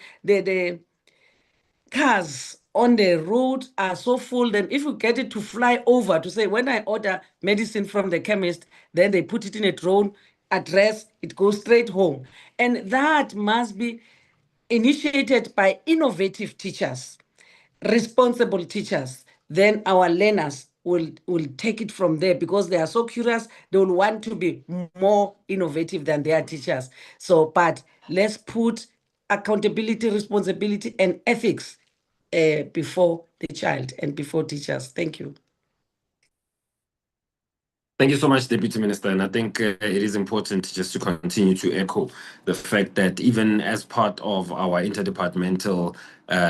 on the road are so full, then if you get it to fly over to say, when I order medicine from the chemist, then they put it in a drone address, it goes straight home. And that must be initiated by innovative teachers, responsible teachers. Then our learners will take it from there, because they are so curious, they will want to be more innovative than their teachers. So, but let's put accountability, responsibility, and ethics before the child and before teachers. Thank you. Thank you so much, Deputy Minister. And I think it is important just to continue to echo the fact that even as part of our interdepartmental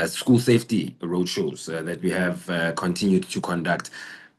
school safety roadshows that we have continued to conduct,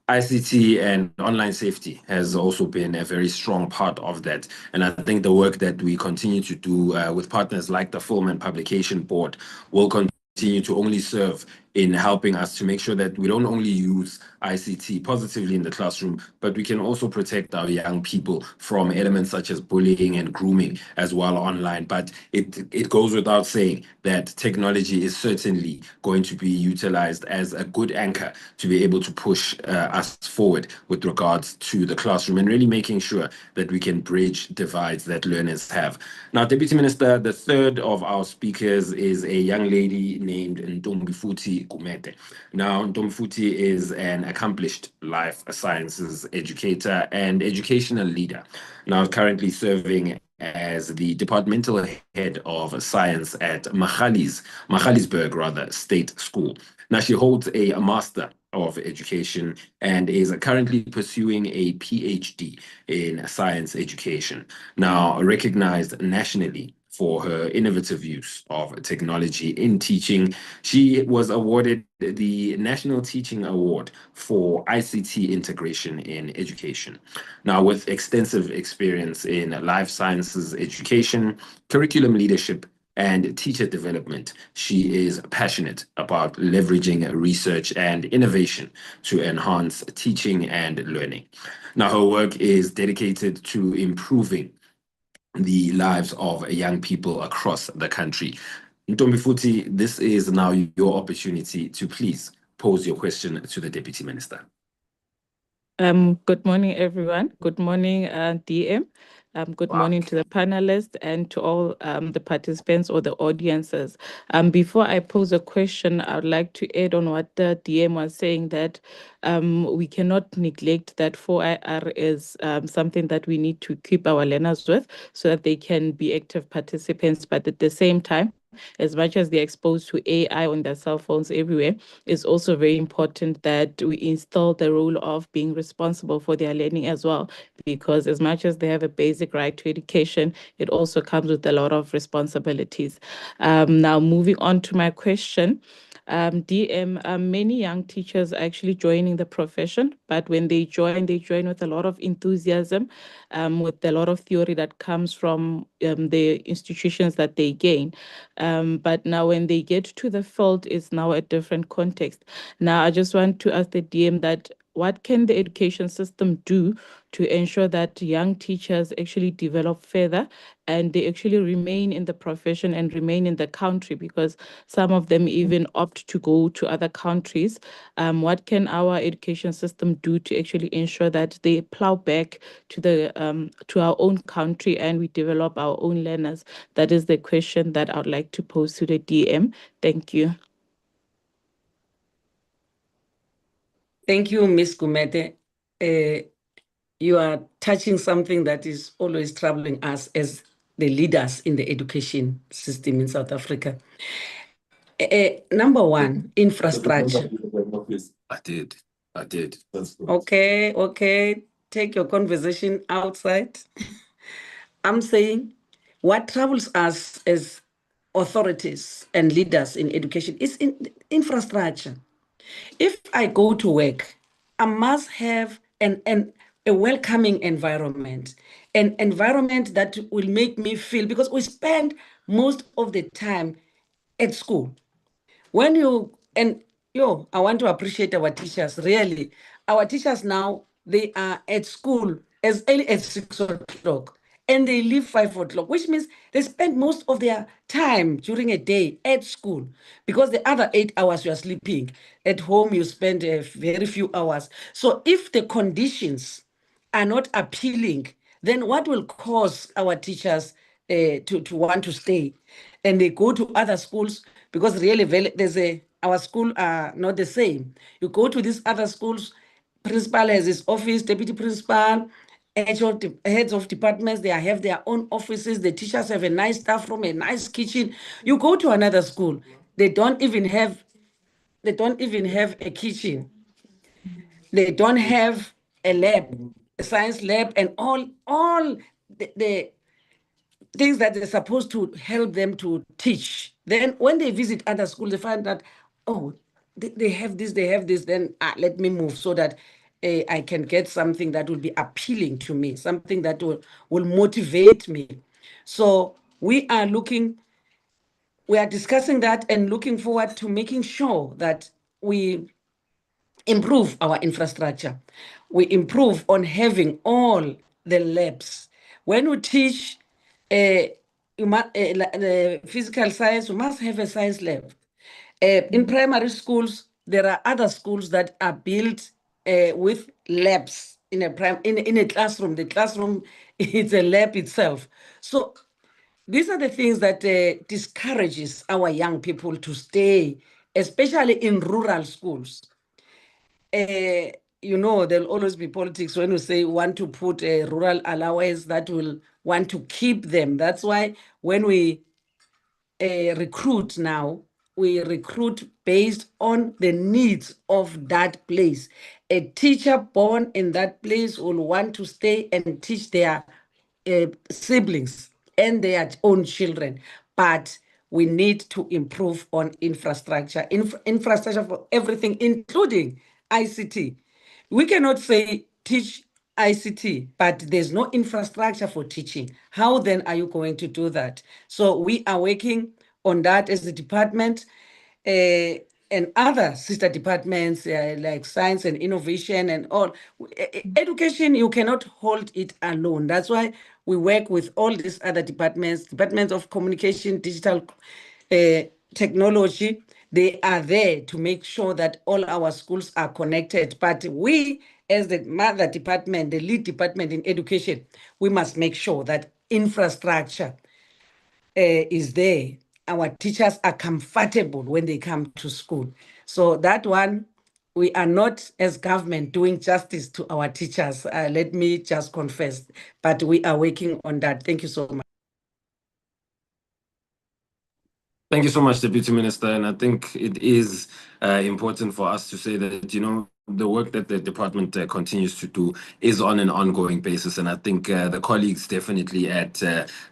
ICT and online safety has also been a very strong part of that. And I think the work that we continue to do with partners like the Film and Publication Board will continue to only serve in helping us to make sure that we don't only use ICT positively in the classroom, but we can also protect our young people from elements such as bullying and grooming as well online. But it goes without saying that technology is certainly going to be utilized as a good anchor to be able to push us forward with regards to the classroom and really making sure that we can bridge divides that learners have. Now, Deputy Minister, the third of our speakers is a young lady named Ntombifuthi Gumede. Now, Ntombifuthi is an accomplished life sciences educator and educational leader. Now, currently serving as the departmental head of science at Magaliesburg State School. Now, she holds a Master of Education and is currently pursuing a PhD in science education. Now, recognized nationally for her innovative use of technology in teaching, she was awarded the National Teaching Award for ICT integration in education. Now, with extensive experience in life sciences education, curriculum leadership, and teacher development, she is passionate about leveraging research and innovation to enhance teaching and learning. Now, her work is dedicated to improving the lives of young people across the country. Ntombifuthi, this is now your opportunity to please pose your question to the Deputy Minister. Good morning, everyone. Good morning, DM. Good morning to the panelists and to all the participants or the audiences. Before I pose a question, I would like to add on what the DM was saying, that we cannot neglect that 4IR is something that we need to keep our learners with so that they can be active participants, but at the same time, as much as they're exposed to AI on their cell phones everywhere, it's also very important that we instill the role of being responsible for their learning as well, because as much as they have a basic right to education, it also comes with a lot of responsibilities. Now, moving on to my question. DM, many young teachers are actually joining the profession, but when they join with a lot of enthusiasm, with a lot of theory that comes from the institutions that they gain. But now when they get to the field, it's now a different context. Now, I just want to ask the DM that what can the education system do to ensure that young teachers actually develop further and they actually remain in the profession and remain in the country, because some of them even opt to go to other countries. What can our education system do to actually ensure that they plow back to the to our own country and we develop our own learners? That is the question that I would like to pose to the DM. Thank you. Thank you, Ms. Gumede. You are touching something that is always troubling us as the leaders in the education system in South Africa. Number one, infrastructure. I did. Okay. Take your conversation outside. I'm saying what troubles us as authorities and leaders in education is in infrastructure. If I go to work, I must have a welcoming environment, an environment that will make me feel, because we spend most of the time at school. And I want to appreciate our teachers, really. Our teachers now, they are at school as early as 6 o'clock and they leave 5 o'clock, which means they spend most of their time during a day at school because the other 8 hours you are sleeping. At home, you spend a very few hours. So if the conditions are not appealing, then what will cause our teachers to want to stay? And they go to other schools because really our school are not the same. You go to these other schools, principal has his office, deputy principal, heads of departments, they have their own offices. The teachers have a nice staff room, a nice kitchen. You go to another school, they don't even have a kitchen. They don't have a lab, a science lab, and all the things that they're supposed to help them to teach. Then when they visit other schools, they find that, oh, they have this, then let me move so that I can get something that will be appealing to me, something that will motivate me. So we are discussing that and looking forward to making sure that we improve our infrastructure. We improve on having all the labs. When we teach the physical science, we must have a science lab. In primary schools, there are other schools that are built with labs in a classroom. The classroom is a lab itself. So these are the things that discourages our young people to stay, especially in rural schools. There'll always be politics when you say want to put a rural allowance that will want to keep them. That's why when we recruit now, we recruit based on the needs of that place. A teacher born in that place will want to stay and teach their siblings and their own children. But we need to improve on infrastructure, infrastructure for everything, including ICT. We cannot say teach ICT, but there's no infrastructure for teaching. How then are you going to do that? So we are working on that as a department and other sister departments like science and innovation and all. Education, you cannot hold it alone. That's why we work with all these other departments of communication, digital technology. They are there to make sure that all our schools are connected. But we, as the mother department, the lead department in education, we must make sure that infrastructure is there. Our teachers are comfortable when they come to school. So that one, we are not, as government, doing justice to our teachers. Let me just confess, but we are working on that. Thank you so much. Thank you so much, Deputy Minister. And I think it is important for us to say that, the work that the department continues to do is on an ongoing basis. And I think the colleagues definitely at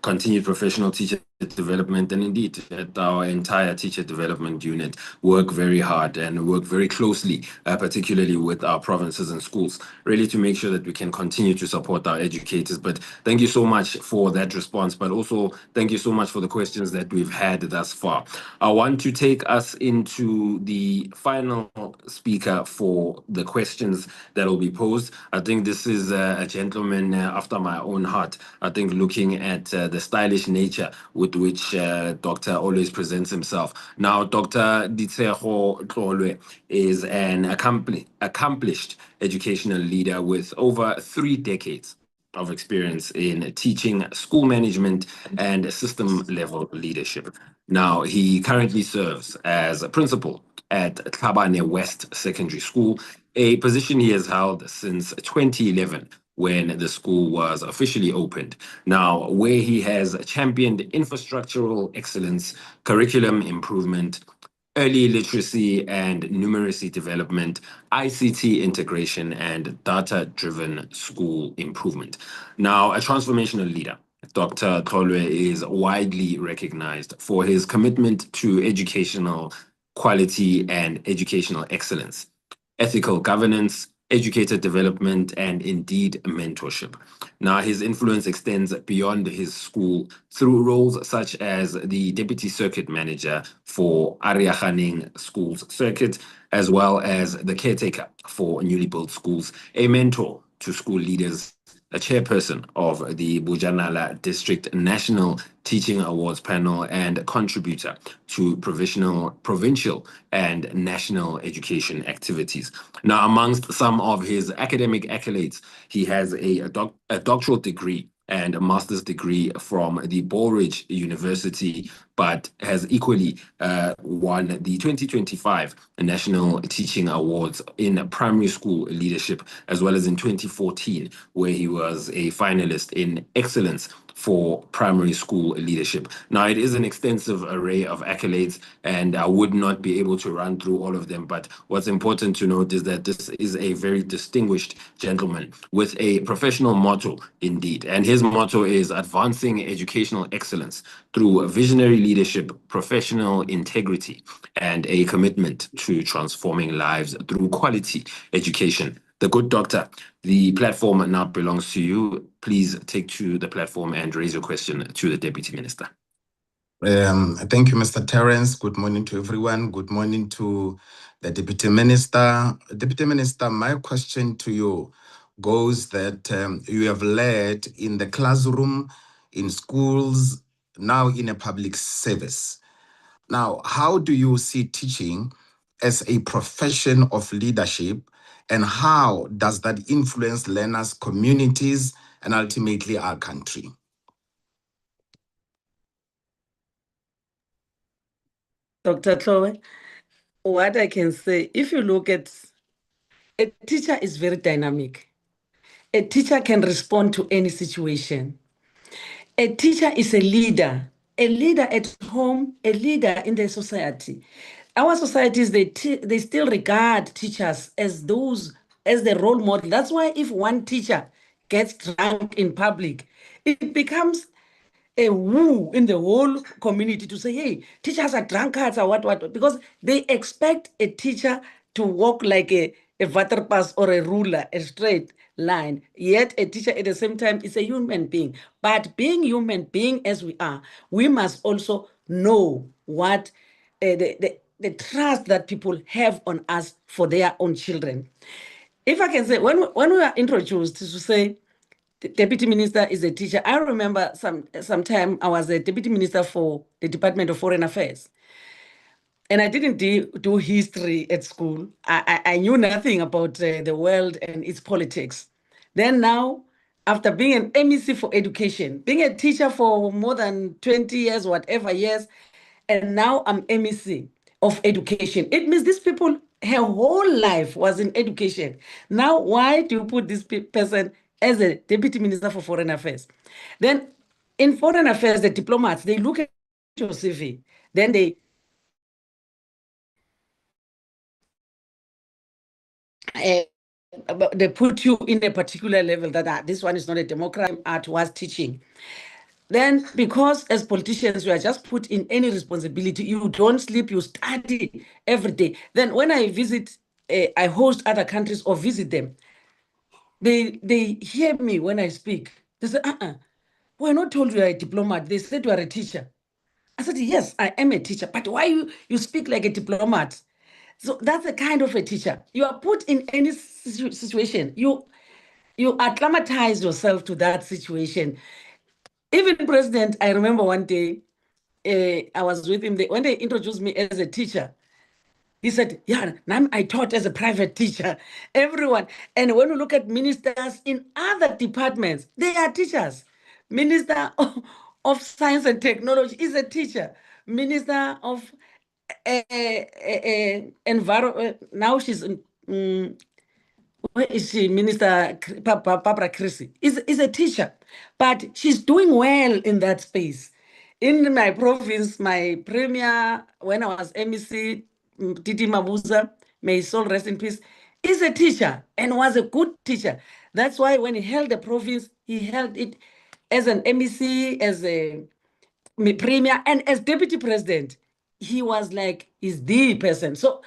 Continued Professional Teacher Development and indeed at our entire teacher development unit work very hard and work very closely, particularly with our provinces and schools, really to make sure that we can continue to support our educators. But thank you so much for that response, but also thank you so much for the questions that we've had thus far. I want to take us into the final speaker for the questions that will be posed. I think this is a gentleman after my own heart. I think looking at the stylish nature with which Dr. always presents himself. Now, Dr. Ditseho Tlolwe is an accomplished educational leader with over 3 decades of experience in teaching, school management, and system level leadership. Now, he currently serves as a principal at Tlhabane West Secondary School, a position he has held since 2011 when the school was officially opened. Now, where he has championed infrastructural excellence, curriculum improvement, early literacy and numeracy development, ICT integration, and data-driven school improvement. Now, a transformational leader, Dr. Tlolwe is widely recognized for his commitment to educational quality and educational excellence, ethical governance, educator development, and indeed mentorship. Now, his influence extends beyond his school through roles such as the Deputy Circuit Manager for Ariakhaning Schools Circuit, as well as the caretaker for newly built schools, a mentor to school leaders, a chairperson of the Bujanala District National Teaching Awards panel, and a contributor to provincial and national education activities. Now, amongst some of his academic accolades, he has a doctoral degree and a master's degree from the Ballridge University, but has equally won the 2025 National Teaching Awards in primary school leadership, as well as in 2014, where he was a finalist in excellence for primary school leadership. Now, it is an extensive array of accolades, and I would not be able to run through all of them, but what's important to note is that this is a very distinguished gentleman with a professional motto indeed, and his motto is advancing educational excellence through visionary leadership, professional integrity, and a commitment to transforming lives through quality education. The good doctor, the platform now belongs to you. Please take to the platform and raise your question to the Deputy Minister. Thank you, Mr. Terence. Good morning to everyone. Good morning to the Deputy Minister. Deputy Minister, my question to you goes that you have led in the classroom, in schools, now in a public service. Now, how do you see teaching as a profession of leadership, and how does that influence learners, communities, and ultimately our country? Dr. Chloe, what I can say, if you look at a teacher is very dynamic. A teacher can respond to any situation. A teacher is a leader at home, a leader in the society. Our societies, they still regard teachers as the role model. That's why if one teacher gets drunk in public, it becomes a woo in the whole community to say, hey, teachers are drunkards or what, because they expect a teacher to walk like a waterpass or a ruler, a straight line. Yet a teacher at the same time is a human being. But being human being as we are, we must also know what the trust that people have on us for their own children. If I can say, when we were introduced to say, the Deputy Minister is a teacher. I remember sometime I was a Deputy Minister for the Department of Foreign Affairs. And I didn't do history at school. I knew nothing about the world and its politics. Then now, after being an MEC for education, being a teacher for more than 20 years, whatever years, and now I'm MEC of education. It means these people, her whole life was in education. Now, why do you put this person as a Deputy Minister for Foreign Affairs? Then in Foreign Affairs, the diplomats, they look at your CV, then they put you in a particular level that this one is not a Democrat, art was teaching. Then, because as politicians, you are just put in any responsibility, you don't sleep, you study every day. Then when I visit, I host other countries or visit them, they hear me when I speak. They say, we're not told you are a diplomat. They said you are a teacher. I said, yes, I am a teacher, but why you speak like a diplomat? So that's the kind of a teacher. You are put in any situation. You acclimatize yourself to that situation. Even President, I remember one day, I was with him. When they introduced me as a teacher, he said, yeah, I taught as a private teacher. Everyone. And when we look at ministers in other departments, they are teachers. Minister of Science and Technology is a teacher. Minister of Environment, now she's where is she? Minister Barbara Chrissy is a teacher, but she's doing well in that space. In my province, my premier, when I was MEC, Titi Mabuza, may his soul rest in peace, is a teacher and was a good teacher. That's why when he held the province, he held it as an MEC, as a premier, and as deputy president. He was like, he's the person. So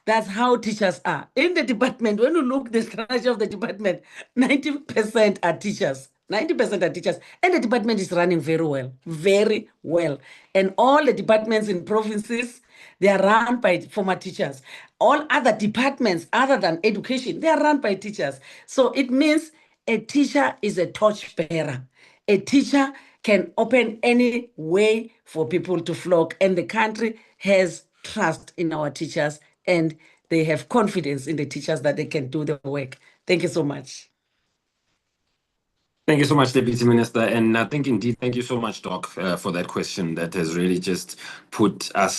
That's how teachers are. In the department, when you look the structure of the department, 90% are teachers. 90% are teachers. And the department is running very well, very well. And all the departments in provinces, they are run by former teachers. All other departments other than education, they are run by teachers. So it means a teacher is a torchbearer. A teacher can open any way for people to flock, and the country has trust in our teachers, and they have confidence in the teachers that they can do the work. Thank you so much. Thank you so much, Deputy Minister. And I think indeed, thank you so much, Doc, for that question that has really just put us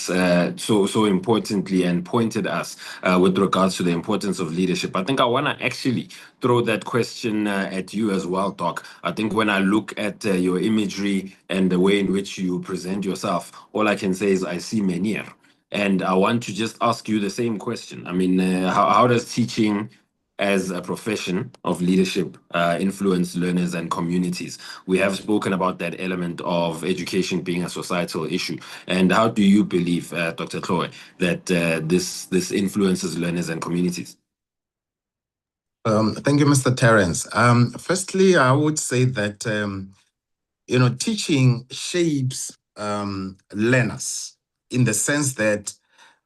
so importantly and pointed us with regards to the importance of leadership. I think I want to actually throw that question at you as well, Doc. I think when I look at your imagery and the way in which you present yourself, all I can say is I see Menir. And I want to just ask you the same question. I mean, how does teaching as a profession of leadership influence learners and communities? We have spoken about that element of education being a societal issue. And how do you believe, Dr. Chloe, that this influences learners and communities? Thank you, Mr. Terrence. Firstly, I would say that, teaching shapes learners in the sense that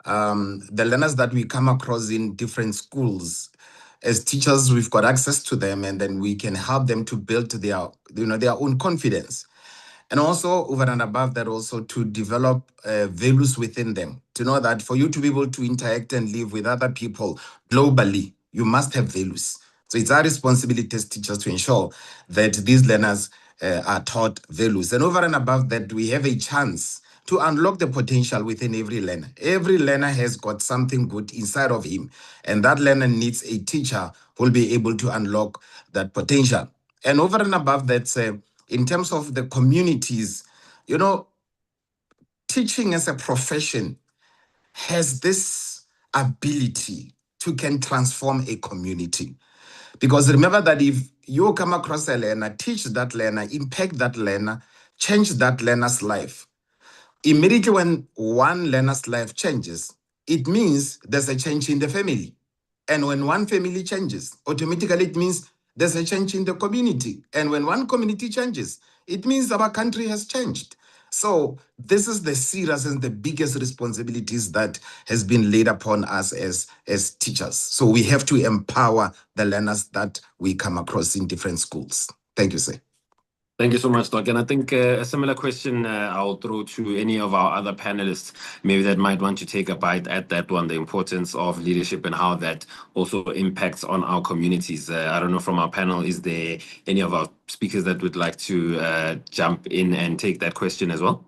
the learners that we come across in different schools, as teachers, we've got access to them, and then we can help them to build their own confidence. And also, over and above that, also to develop values within them, to know that for you to be able to interact and live with other people globally, you must have values. So it's our responsibility as teachers to ensure that these learners are taught values. And over and above that, we have a chance to unlock the potential within every learner. Every learner has got something good inside of him, and that learner needs a teacher who will be able to unlock that potential. And over and above that, in terms of the communities, teaching as a profession has this ability to can transform a community. Because remember that if you come across a learner, teach that learner, impact that learner, change that learner's life, immediately when one learner's life changes, it means there's a change in the family. And when one family changes, automatically it means there's a change in the community. And when one community changes, it means our country has changed. So this is the serious and the biggest responsibilities that has been laid upon us as teachers. So we have to empower the learners that we come across in different schools. Thank you, sir. Thank you so much, Doc. And I think a similar question I'll throw to any of our other panelists, maybe that might want to take a bite at that one, the importance of leadership and how that also impacts on our communities. I don't know, from our panel, is there any of our speakers that would like to jump in and take that question as well?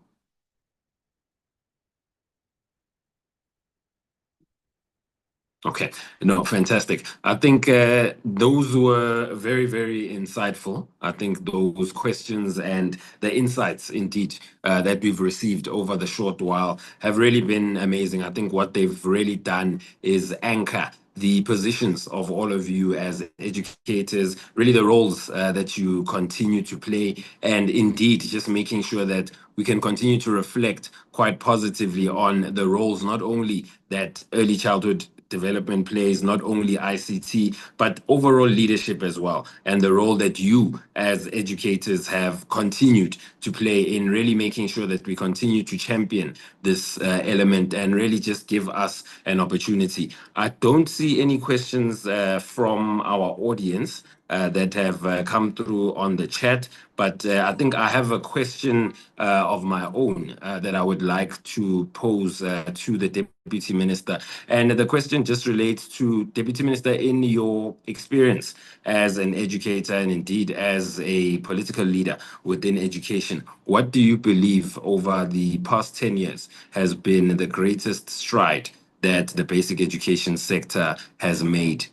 Okay, no, fantastic. I think those were very, very insightful. I think those questions and the insights, indeed, that we've received over the short while have really been amazing. I think what they've really done is anchor the positions of all of you as educators, really the roles that you continue to play, and indeed just making sure that we can continue to reflect quite positively on the roles, not only that early childhood development plays, not only ICT, but overall leadership as well, and the role that you as educators have continued to play in really making sure that we continue to champion this element and really just give us an opportunity. I don't see any questions from our audience that have come through on the chat, but I think I have a question of my own that I would like to pose to the Deputy Minister. And the question just relates to, Deputy Minister, in your experience as an educator and indeed as a political leader within education, what do you believe over the past 10 years has been the greatest stride that the basic education sector has made?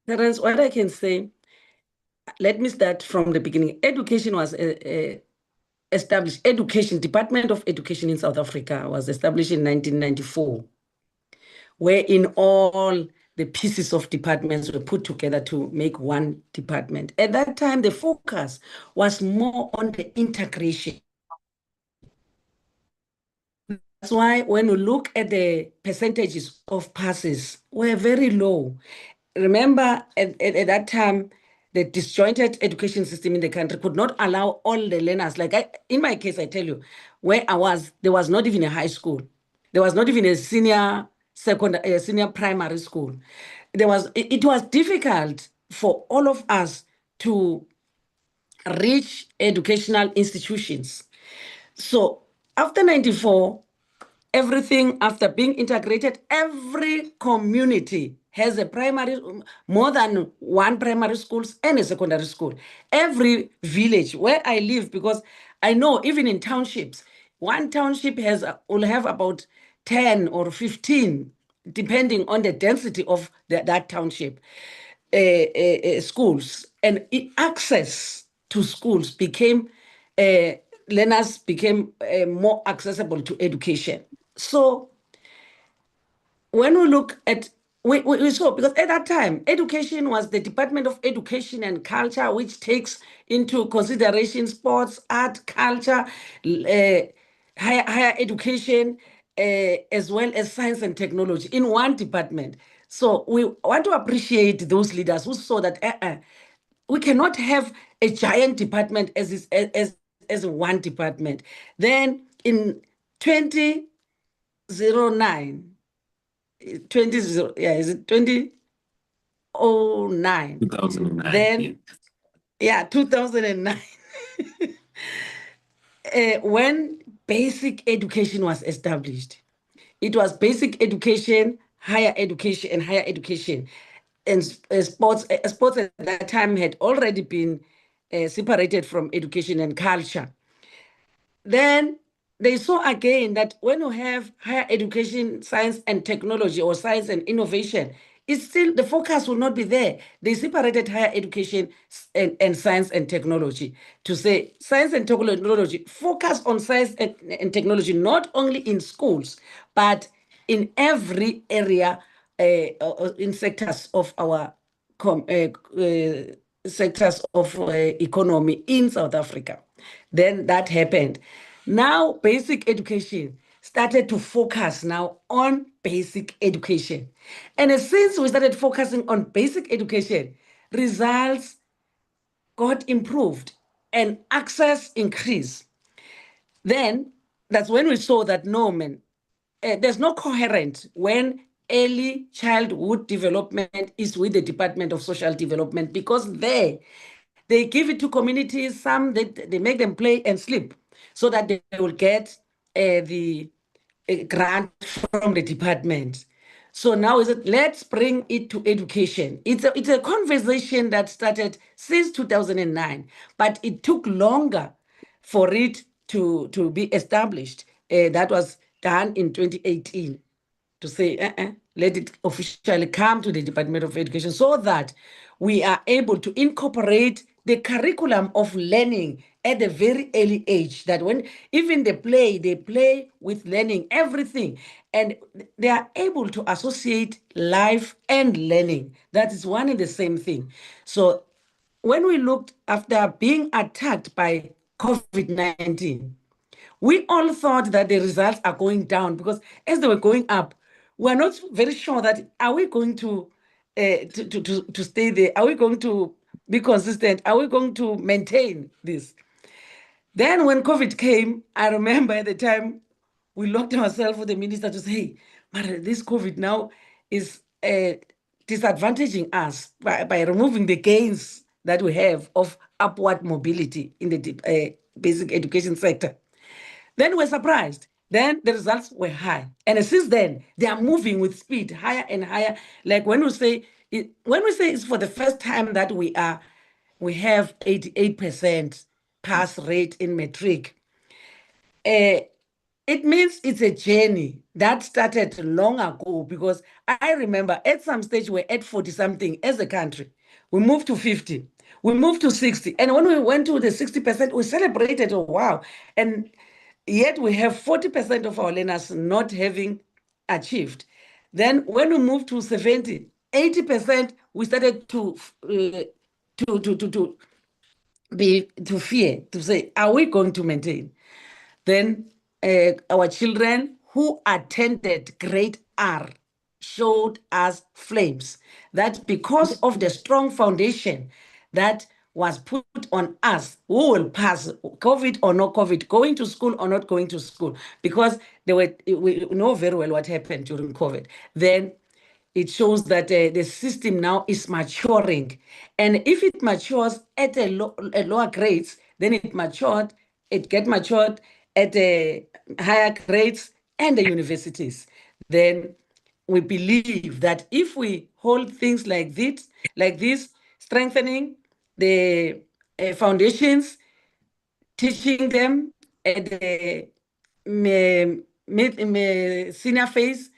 Terence, what I can say, let me start from the beginning. Education was established. Department of Education in South Africa was established in 1994, wherein all the pieces of departments were put together to make one department. At that time, the focus was more on the integration why when you look at the percentages of passes, we're very low. Remember, at that time, the disjointed education system in the country could not allow all the learners. Like in my case, I tell you, where I was, there was not even a high school. There was not even a senior primary school. It was difficult for all of us to reach educational institutions. So after 94, everything after being integrated, every community has a primary, more than one primary schools and a secondary school. Every village where I live, because I know even in townships, one township will have about 10 or 15, depending on the density of that township, schools. And access to schools became, learners became more accessible to education. So when we look at, we saw, because at that time, education was the Department of Education and Culture, which takes into consideration sports, art, culture, higher education, as well as science and technology in one department. So we want to appreciate those leaders who saw that we cannot have a giant department as one department. Then in 2009, is it 2009? 2009. Then, 2009. When basic education was established, it was basic education, higher education, and higher education. And sports at that time had already been separated from education and culture. Then they saw again that when you have higher education, science and technology, or science and innovation, it's still, the focus will not be there. They separated higher education and science and technology to say science and technology, focus on science and technology, not only in schools, but in every area, in sectors of our sectors of economy in South Africa. Then that happened. Now basic education started to focus now on basic education. And since we started focusing on basic education, results got improved and access increased. Then that's when we saw that there's no coherence when early childhood development is with the Department of Social Development, because they give it to communities, some they make them play and sleep so that they will get the grant from the department. So now let's bring it to education. It's a conversation that started since 2009, but it took longer for it to be established. That was done in 2018 to say, let it officially come to the Department of Education so that we are able to incorporate the curriculum of learning at a very early age, that when even they play with learning, everything, and they are able to associate life and learning. That is one and the same thing. So when we looked after being attacked by COVID-19, we all thought that the results are going down, because as they were going up, we're not very sure that are we going to stay there? Are we going to be consistent? Are we going to maintain this? Then when COVID came, I remember at the time we locked ourselves with the minister to say, hey, but this COVID now is disadvantaging us by removing the gains that we have of upward mobility in the basic education sector. Then we're surprised. Then the results were high. And since then, they are moving with speed, higher and higher. Like when we say it's for the first time that we have 88% pass rate in matric, it means it's a journey that started long ago, because I remember at some stage we're at 40 something as a country. We moved to 50, we moved to 60. And when we went to the 60%, we celebrated, oh, wow. And yet we have 40% of our learners not having achieved. Then when we moved to 70, 80%, we started to fear, to say, are we going to maintain? Then our children who attended grade R showed us flames, that because of the strong foundation that was put on us, who will pass, COVID or no COVID, going to school or not going to school, because we know very well what happened during COVID. Then it shows that the system now is maturing. And if it matures at a lower grades, then it get matured at higher grades and the universities. Then we believe that if we hold things like this, strengthening the foundations, teaching them at the senior phase,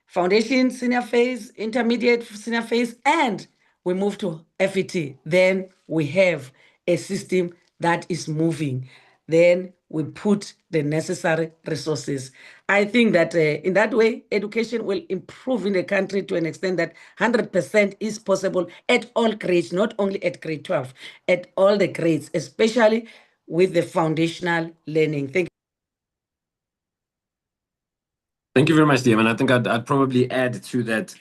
foundation senior phase, intermediate senior phase, and we move to FET, then we have a system that is moving. Then we put the necessary resources. I think that in that way, education will improve in the country to an extent that 100% is possible at all grades, not only at grade 12, at all the grades, especially with the foundational learning. Thank you. Thank you very much, DM. And I think I'd probably add to that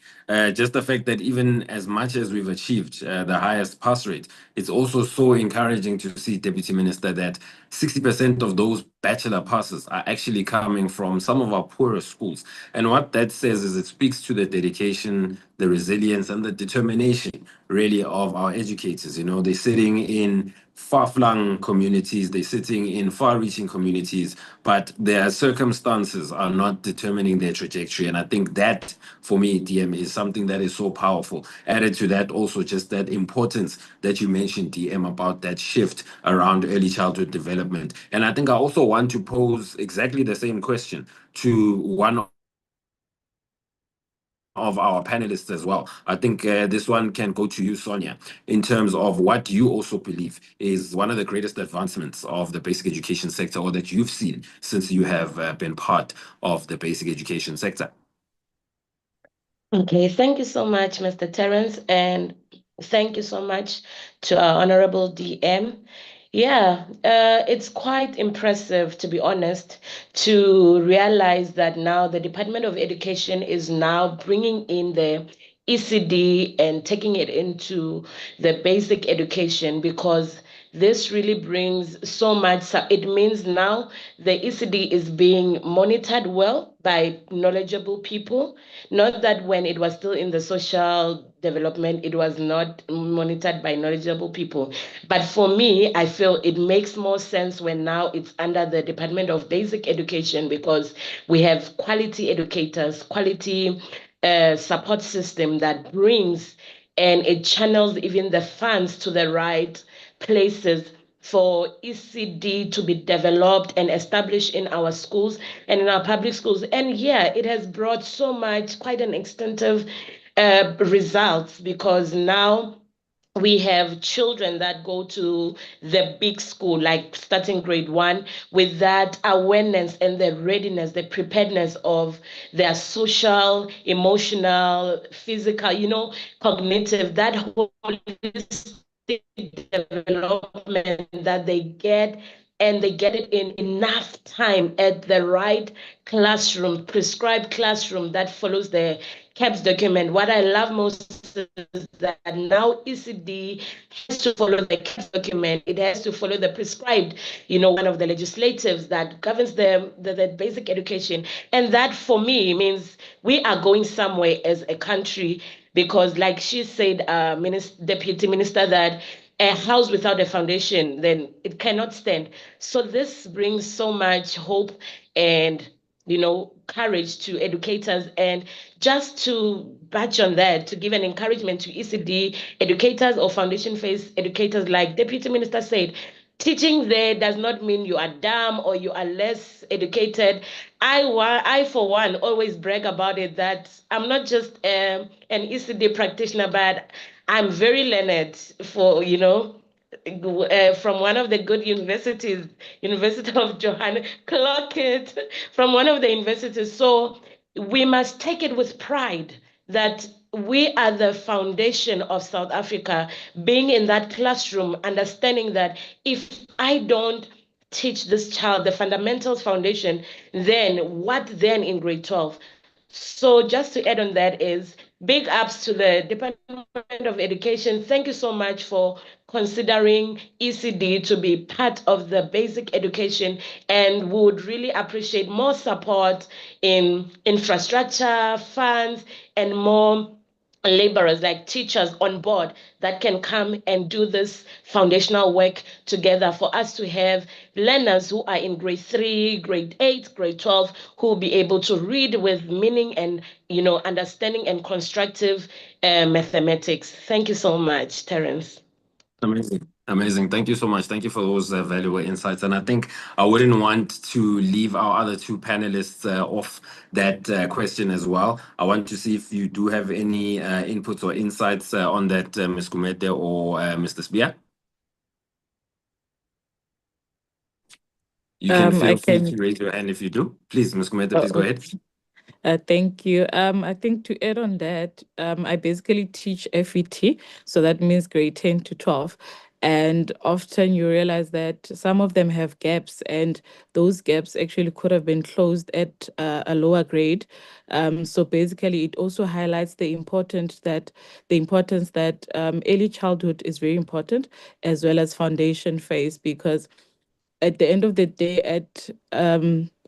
just the fact that even as much as we've achieved the highest pass rate, it's also so encouraging to see, Deputy Minister, that 60% of those bachelor passes are actually coming from some of our poorest schools. And what that says is it speaks to the dedication, the resilience, and the determination, really, of our educators. You know, they're sitting in far-flung communities, they're sitting in far-reaching communities, but their circumstances are not determining their trajectory. And I think that, for me, DM, is something that is so powerful. Added to that, also just that importance that you mentioned, DM, about that shift around early childhood development. And I think I also want to pose exactly the same question to one of our panelists as well. I think this one can go to you, Sonia, in terms of what you also believe is one of the greatest advancements of the basic education sector, or that you've seen since you have been part of the basic education sector. Okay, thank you so much, Mr. Terence, and thank you so much to our Honorable DM. Yeah, it's quite impressive, to be honest, to realize that now the Department of Education is now bringing in the ECD and taking it into the basic education, because this really brings so much. It means now the ECD is being monitored well by knowledgeable people. Not that when it was still in the social development, it was not monitored by knowledgeable people. But for me, I feel it makes more sense when now it's under the Department of Basic Education, because we have quality educators, quality support system that brings and it channels even the funds to the right places for ECD to be developed and established in our schools and in our public schools. And yeah, it has brought so much, quite an extensive results, because now we have children that go to the big school, like starting grade 1, with that awareness and the readiness, the preparedness of their social, emotional, physical, cognitive, that holistic development that they get, and they get it in enough time at the right classroom, prescribed classroom that follows the CAPS document. What I love most is that now ECD has to follow the CAPS document. It has to follow the prescribed, one of the legislatives that governs the basic education. And that, for me, means we are going somewhere as a country, because like she said, Deputy Minister, that a house without a foundation, then it cannot stand. So this brings so much hope and courage to educators. And just to batch on that, to give an encouragement to ECD educators or foundation phase educators, like Deputy Minister said, teaching there does not mean you are dumb or you are less educated. I for one, always brag about it, that I'm not just an ECD practitioner, but I'm very learned from one of the good universities, University of Johannesburg, clock it, from one of the universities. So we must take it with pride that we are the foundation of South Africa, being in that classroom, understanding that if I don't teach this child the fundamentals foundation, then what then in grade 12? So just to add on that is big ups to the Department of Education. Thank you so much for considering ECD to be part of the basic education, and would really appreciate more support in infrastructure, funds, and more laborers like teachers on board that can come and do this foundational work together for us to have learners who are in grade 3, grade 8, grade 12 who will be able to read with meaning and understanding and constructive mathematics. Thank you so much, Terence. Amazing. Amazing. Thank you so much. Thank you for those valuable insights. And I think I wouldn't want to leave our other two panelists off that question as well. I want to see if you do have any inputs or insights on that, Ms. Kumete or Mr. Spear. You can feel free to raise your hand if you do. Please, Ms. Kumete, please go ahead. Thank you. I think to add on that, I basically teach FET, so that means grade 10 to 12. And often you realize that some of them have gaps, and those gaps actually could have been closed at a lower grade. So basically, it also highlights the importance that early childhood is very important, as well as foundation phase, because at the end of the day, at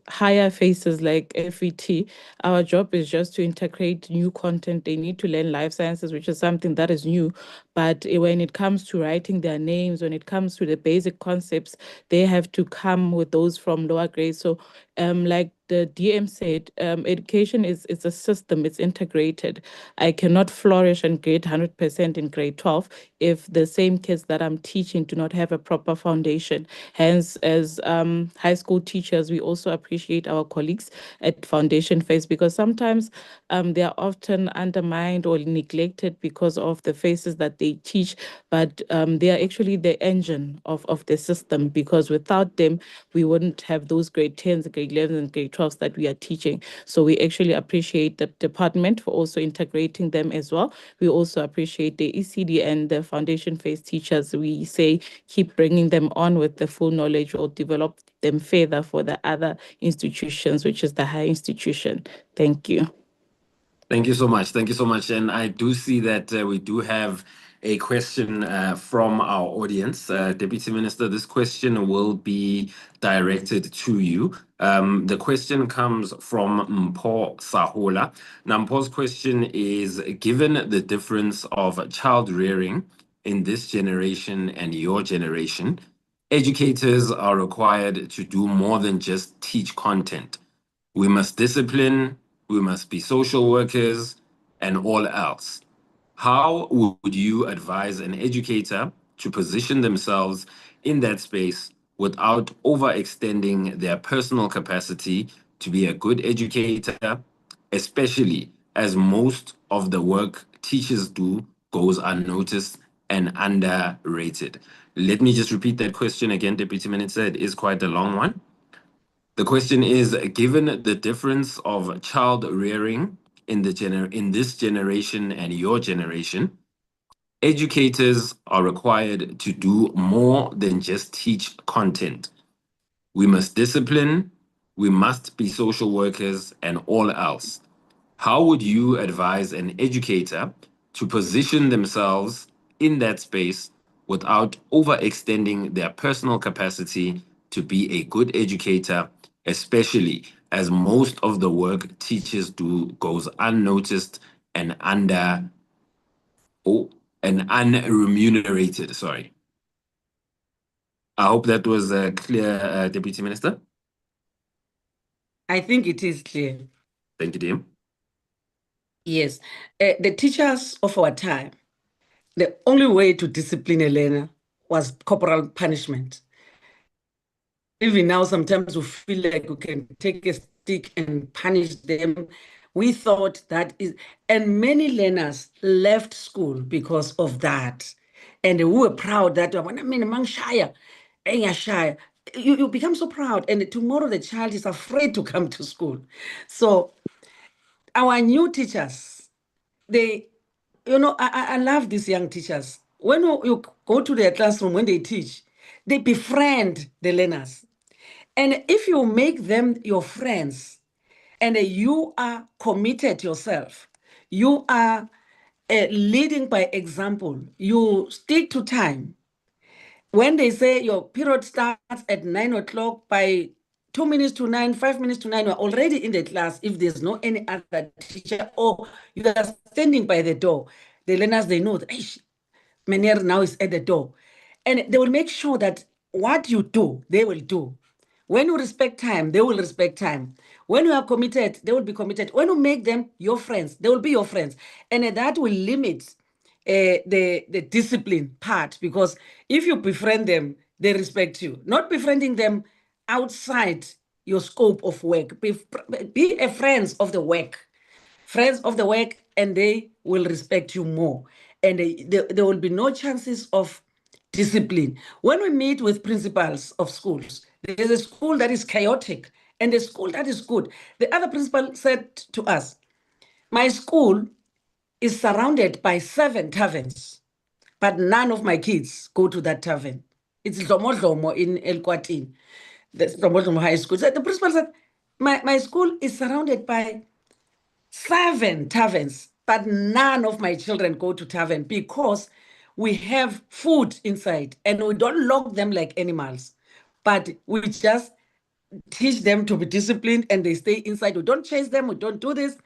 higher phases like FET, our job is just to integrate new content. They need to learn life sciences, which is something that is new. But when it comes to writing their names, when it comes to the basic concepts, they have to come with those from lower grades. So like the DM said, education is a system, it's integrated. I cannot flourish and grade 100% in grade 12 if the same kids that I'm teaching do not have a proper foundation. Hence, as high school teachers, we also appreciate our colleagues at foundation phase, because sometimes they are often undermined or neglected because of the phases that they teach, but they are actually the engine of the system, because without them, we wouldn't have those grade 10s, grade 11s, and grade 12s that we are teaching. So we actually appreciate the department for also integrating them as well. We also appreciate the ECD and the foundation phase teachers. We say keep bringing them on with the full knowledge, or develop them further for the other institutions, which is the higher institution. Thank you. Thank you so much. Thank you so much. And I do see that we do have a question from our audience. Deputy Minister, this question will be directed to you. The question comes from Mpho Sahola. Now, Mpho's question is, given the difference of child rearing in this generation and your generation, educators are required to do more than just teach content. We must discipline, we must be social workers, and all else. How would you advise an educator to position themselves in that space without overextending their personal capacity to be a good educator, especially as most of the work teachers do goes unnoticed and underrated? Let me just repeat that question again, Deputy Minister. It is quite a long one. The question is, given the difference of child rearing in this generation and your generation, educators are required to do more than just teach content. We must discipline, we must be social workers, and all else. How would you advise an educator to position themselves in that space without overextending their personal capacity to be a good educator, especially as most of the work teachers do goes unnoticed and unremunerated? Sorry. I hope that was clear, Deputy Minister. I think it is clear. Thank you, Dim. Yes. The teachers of our time, the only way to discipline a learner was corporal punishment. Even now, sometimes we feel like we can take a stick and punish them. We thought that is, and many learners left school because of that. And we were proud that when I mean among Shire, you become so proud. And tomorrow the child is afraid to come to school. So our new teachers, they, I love these young teachers. When you go to their classroom, when they teach, they befriend the learners. And if you make them your friends and you are committed yourself, you are leading by example, you stick to time. When they say your period starts at 9 o'clock, by 2 minutes to 9, 5 minutes to 9, you're already in the class. If there's no any other teacher, or you are standing by the door, the learners, they know that Menier now is at the door. And they will make sure that what you do, they will do. When you respect time, they will respect time. When you are committed, they will be committed. When you make them your friends, they will be your friends. And that will limit the discipline part, because if you befriend them, they respect you. Not befriending them outside your scope of work. Be a friends of the work. Friends of the work, and they will respect you more. And there will be no chances of discipline. When we meet with principals of schools, there's a school that is chaotic and a school that is good. The other principal said to us, my school is surrounded by 7 taverns, but none of my kids go to that tavern. It's Lomo in El Kwatin, the Lomo High School. So the principal said, my school is surrounded by 7 taverns, but none of my children go to tavern because we have food inside and we don't lock them like animals, but we just teach them to be disciplined and they stay inside. We don't chase them, we don't do this,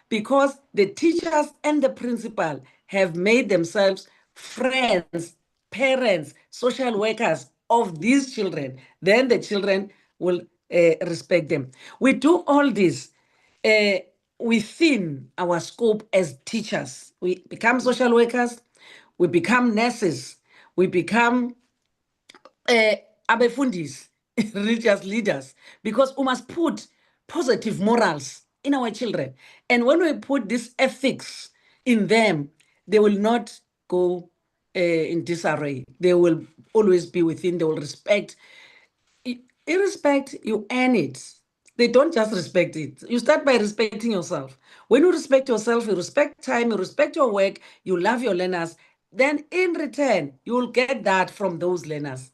because the teachers and the principal have made themselves friends, parents, social workers of these children. Then the children will respect them. We do all this within our scope as teachers. We become social workers, we become nurses, we become abefundis, religious leaders, because we must put positive morals in our children. And when we put this ethics in them, they will not go in disarray. They will always be within, they will respect. Irrespect, you earn it. They don't just respect it. You start by respecting yourself. When you respect yourself, you respect time, you respect your work, you love your learners, then in return, you will get that from those learners.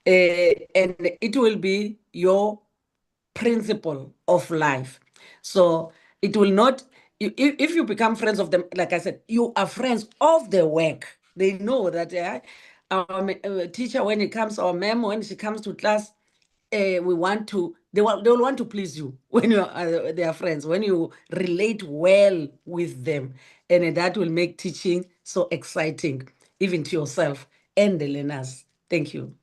And it will be your principle of life. So it will not, if you become friends of them, like I said, you are friends of the work. They know that our teacher, when it comes, or ma'am, when she comes to class, they will want to please you when you are their friends, when you relate well with them. And that will make teaching so exciting, even to yourself and the learners. Thank you.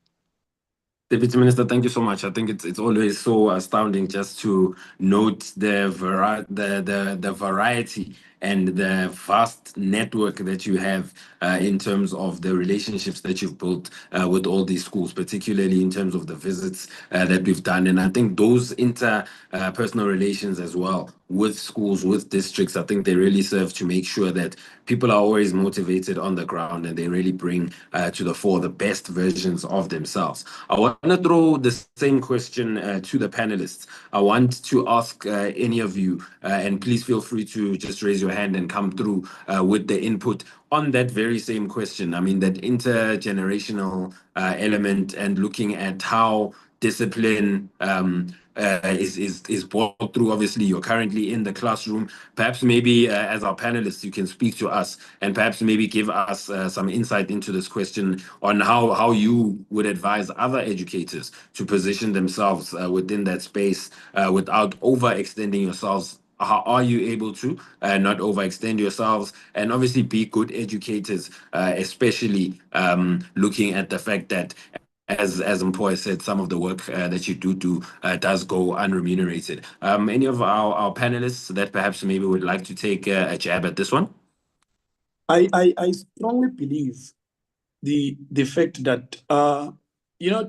Deputy Minister, thank you so much. I think it's always so astounding just to note the variety and the vast network that you have in terms of the relationships that you've built with all these schools, particularly in terms of the visits that we've done. And I think those interpersonal relations as well with schools, with districts, I think they really serve to make sure that people are always motivated on the ground and they really bring to the fore the best versions of themselves. I want to throw the same question to the panelists. I want to ask any of you, and please feel free to just raise your hand and come through with the input on that very same question. I mean, that intergenerational element and looking at how discipline is brought through. Obviously, you're currently in the classroom. Perhaps maybe as our panelists, you can speak to us and perhaps maybe give us some insight into this question on how you would advise other educators to position themselves within that space without overextending yourselves. How are you able to not overextend yourselves and obviously be good educators, especially looking at the fact that, as Mpho said, some of the work that you do does go unremunerated. Any of our panelists that perhaps maybe would like to take a jab at this one? I strongly believe the fact that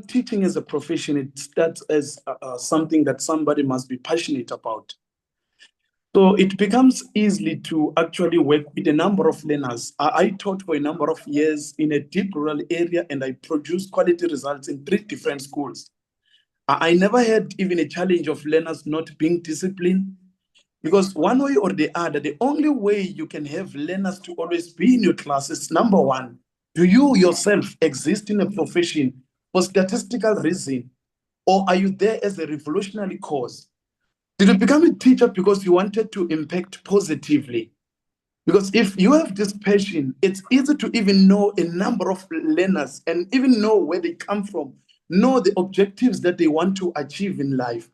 teaching as a profession, it starts as something that somebody must be passionate about. So it becomes easy to actually work with a number of learners. I taught for a number of years in a deep rural area, and I produced quality results in 3 different schools. I never had even a challenge of learners not being disciplined, because one way or the other, the only way you can have learners to always be in your class is, number one, do you yourself exist in a profession for statistical reason, Or are you there as a revolutionary cause? Did you become a teacher because you wanted to impact positively? Because if you have this passion, it's easy to even know a number of learners and even know where they come from, know the objectives that they want to achieve in life.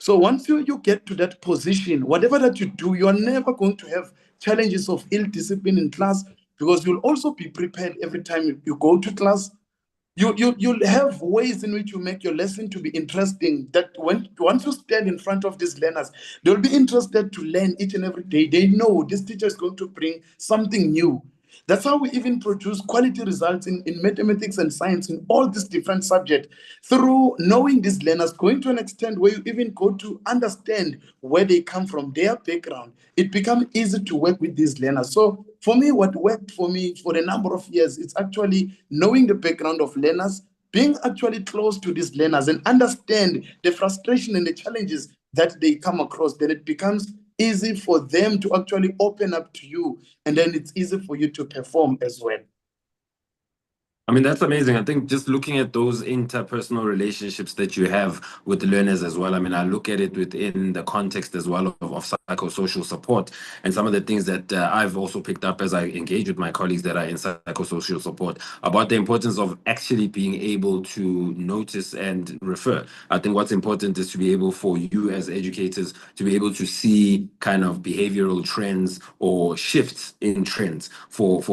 So once you get to that position, whatever that you do, you are never going to have challenges of ill discipline in class, because you'll also be prepared every time you go to class. You'll have ways in which you make your lesson to be interesting, that once you stand in front of these learners, they'll be interested to learn each and every day. They know this teacher is going to bring something new. That's how we even produce quality results in mathematics and science, in all these different subjects, through knowing these learners, going to an extent where you even go to understand where they come from, their background. It becomes easy to work with these learners. So for me, what worked for me for a number of years, it's actually knowing the background of learners, being actually close to these learners and understand the frustration and the challenges that they come across. Then it becomes easy for them to actually open up to you, and then it's easy for you to perform as well. I mean, that's amazing. I think just looking at those interpersonal relationships that you have with the learners as well. I mean, I look at it within the context as well of psychosocial support, and some of the things that I've also picked up as I engage with my colleagues that are in psychosocial support, about the importance of actually being able to notice and refer. I think what's important is to be able, for you as educators, to be able to see kind of behavioral trends or shifts in trends for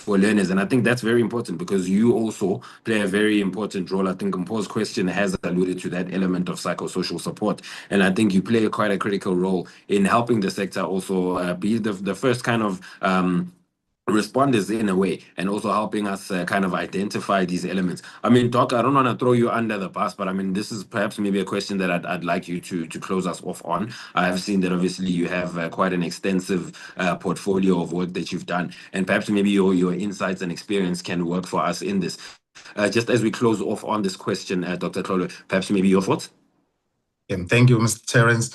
learners. And I think that's very important, because you also play a very important role. I think Mpo's question has alluded to that element of psychosocial support. And I think you play quite a critical role in helping the sector also be the first kind of responders in a way, and also helping us kind of identify these elements. I mean, Doc, I don't want to throw you under the bus, but I mean, this is perhaps maybe a question that I'd like you to close us off on. I have seen that obviously you have quite an extensive portfolio of work that you've done, and perhaps maybe your insights and experience can work for us in this. Just as we close off on this question, Dr. Tlolo, perhaps maybe your thoughts? Thank you, Mr. Terence.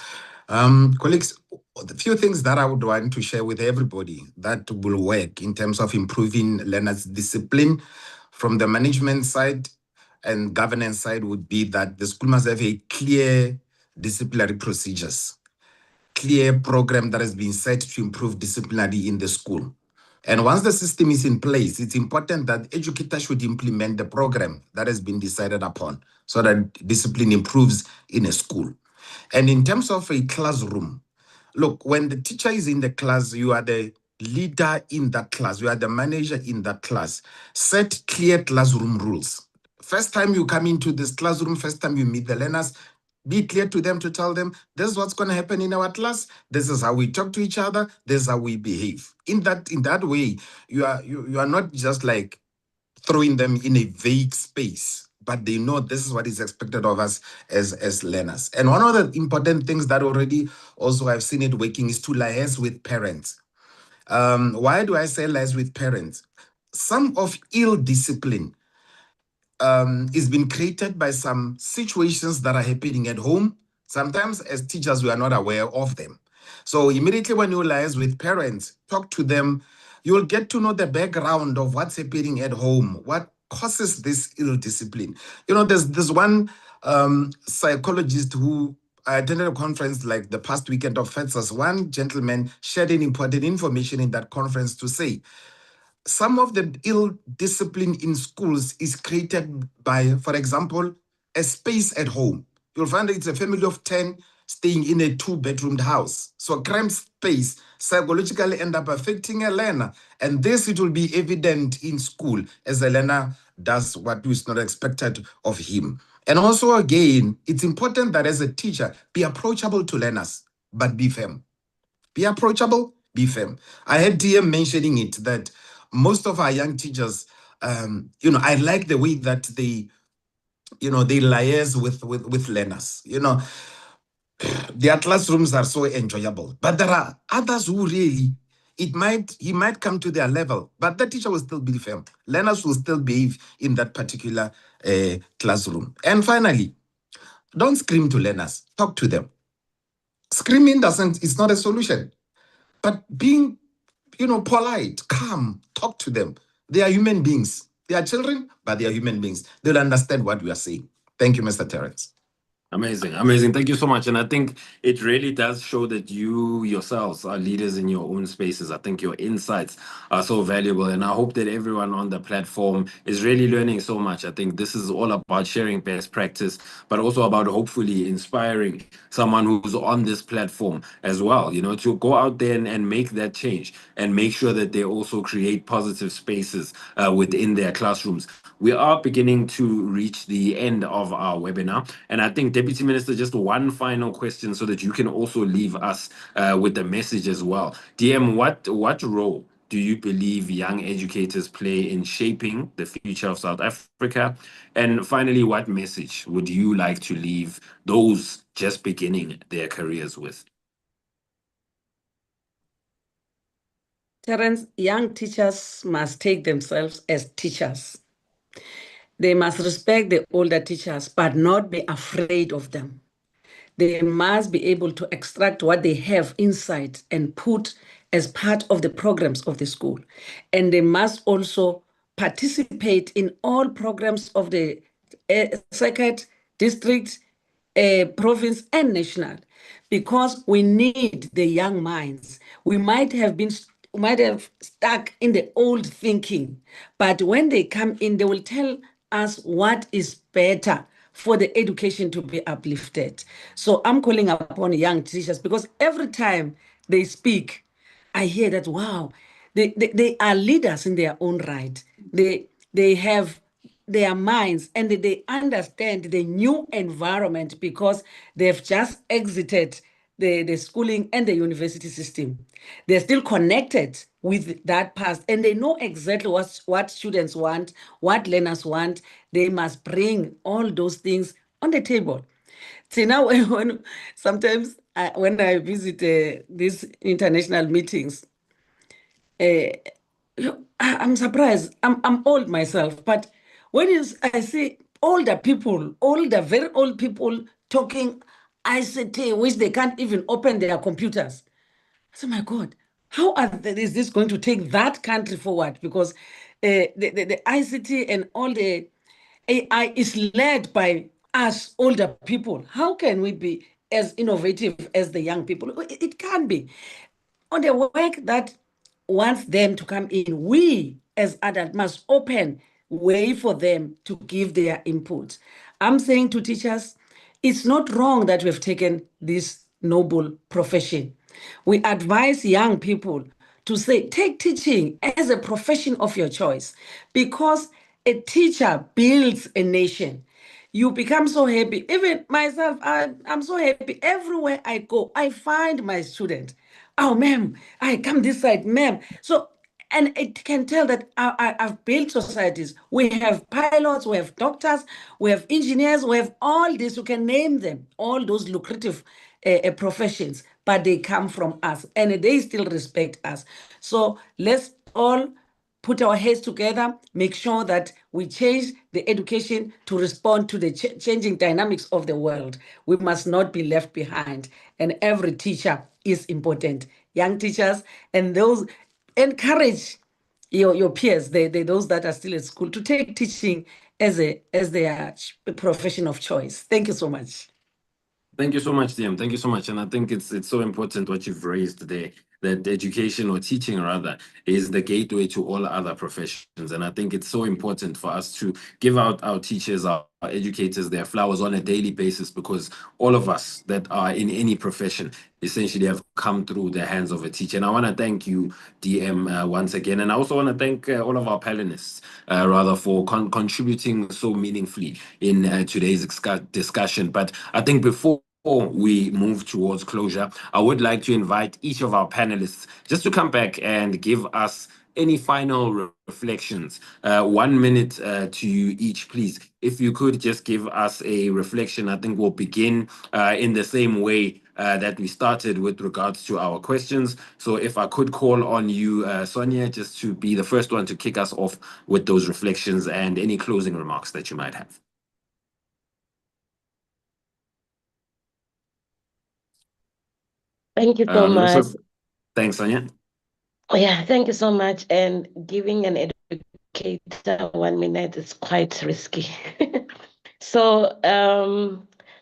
Colleagues, the few things that I would want to share with everybody that will work in terms of improving learners' discipline from the management side and governance side would be that the school must have a clear disciplinary procedures, clear program that has been set to improve disciplinary in the school. And once the system is in place, it's important that educators should implement the program that has been decided upon so that discipline improves in a school. And in terms of a classroom, look, when the teacher is in the class, you are the leader in that class, you are the manager in that class. Set clear classroom rules. First time you come into this classroom, first time you meet the learners, be clear to them to tell them, this is what's going to happen in our class. This is how we talk to each other. This is how we behave. In that way, you are not just like throwing them in a vague space, but they know this is what is expected of us as learners. And one of the important things that already also I've seen it working is to liaise with parents. Why do I say liaise with parents? Some of ill discipline is being created by some situations that are happening at home. Sometimes as teachers, we are not aware of them. So immediately when you liaise with parents, talk to them, you'll get to know the background of what's happening at home, what causes this ill discipline. You know, there's one psychologist who I attended a conference like the past weekend of FETSAS. One gentleman shared an important information in that conference to say, some of the ill discipline in schools is created by, for example, a space at home. You'll find it's a family of 10 staying in a 2-bedroomed house. So cramped space psychologically end up affecting a learner. And this, it will be evident in school as a learner does what is not expected of him. And also, again, it's important that as a teacher, be approachable to learners, but be firm. Be approachable, be firm. I heard DM mentioning it, that most of our young teachers, I like the way that they liaise with learners. Their classrooms are so enjoyable, but there are others who really, he might come to their level, but the teacher will still be firm. Learners will still behave in that particular classroom. And finally, don't scream to learners, talk to them. Screaming it's not a solution, but being polite, calm, talk to them. They are human beings. They are children, but they are human beings. They'll understand what we are saying. Thank you, Mr. Terence. Amazing, amazing. Thank you so much. And I think it really does show that you yourselves are leaders in your own spaces. I think your insights are so valuable. And I hope that everyone on the platform is really learning so much. I think this is all about sharing best practice, but also about hopefully inspiring someone who's on this platform as well, you know, to go out there and make that change and make sure that they also create positive spaces within their classrooms. We are beginning to reach the end of our webinar. And I think, Deputy Minister, just one final question so that you can also leave us with the message as well. DM, what role do you believe young educators play in shaping the future of South Africa? And finally, what message would you like to leave those just beginning their careers with? Terence, young teachers must take themselves as teachers. They must respect the older teachers, but not be afraid of them. They must be able to extract what they have inside and put as part of the programs of the school. And they must also participate in all programs of the circuit, district, province, and national, because we need the young minds. We might have stuck in the old thinking, but when they come in, they will tell us what is better for the education to be uplifted. So I'm calling upon young teachers, because every time they speak, I hear that, wow, they are leaders in their own right. They have their minds and they understand the new environment, because they've just exited the schooling and the university system. They're still connected with that past, and they know exactly what students want, what learners want. They must bring all those things on the table. See, now when sometimes when I visit these international meetings, I'm surprised. I'm old myself, but I see older, very old people talking ICT, which they can't even open their computers. I say, my God, is this going to take that country forward? Because the ICT and all the AI is led by us older people. How can we be as innovative as the young people? It can be. On the work that wants them to come in, we as adults must open way for them to give their input. I'm saying to teachers, it's not wrong that we've taken this noble profession. We advise young people to say, take teaching as a profession of your choice, because a teacher builds a nation. You become so happy. Even myself, I'm so happy. Everywhere I go, I find my student. Oh, ma'am, I come this side, ma'am. So, and it can tell that I've built societies. We have pilots, we have doctors, we have engineers, we have all this. You can name them, all those lucrative professions, but they come from us and they still respect us. So let's all put our heads together, make sure that we change the education to respond to the changing dynamics of the world. We must not be left behind. And every teacher is important. Young teachers and those, encourage your peers, those that are still at school, to take teaching as their profession of choice. Thank you so much. Thank you so much, DM. Thank you so much. And I think it's so important what you've raised there, that education, or teaching rather, is the gateway to all other professions. And I think it's so important for us to give out our teachers, our educators, their flowers on a daily basis, because all of us that are in any profession essentially have come through the hands of a teacher. And I want to thank you, DM, once again. And I also want to thank all of our panelists, for contributing so meaningfully in today's discussion. But I think before we move towards closure, I would like to invite each of our panelists just to come back and give us any final reflections. 1 minute to you each, please. If you could just give us a reflection. I think we'll begin in the same way that we started with regards to our questions. So if I could call on you, Sonia, just to be the first one to kick us off with those reflections and any closing remarks that you might have. Thank you so much. Thanks, Sonia. Yeah, thank you so much. And giving an educator 1 minute is quite risky. So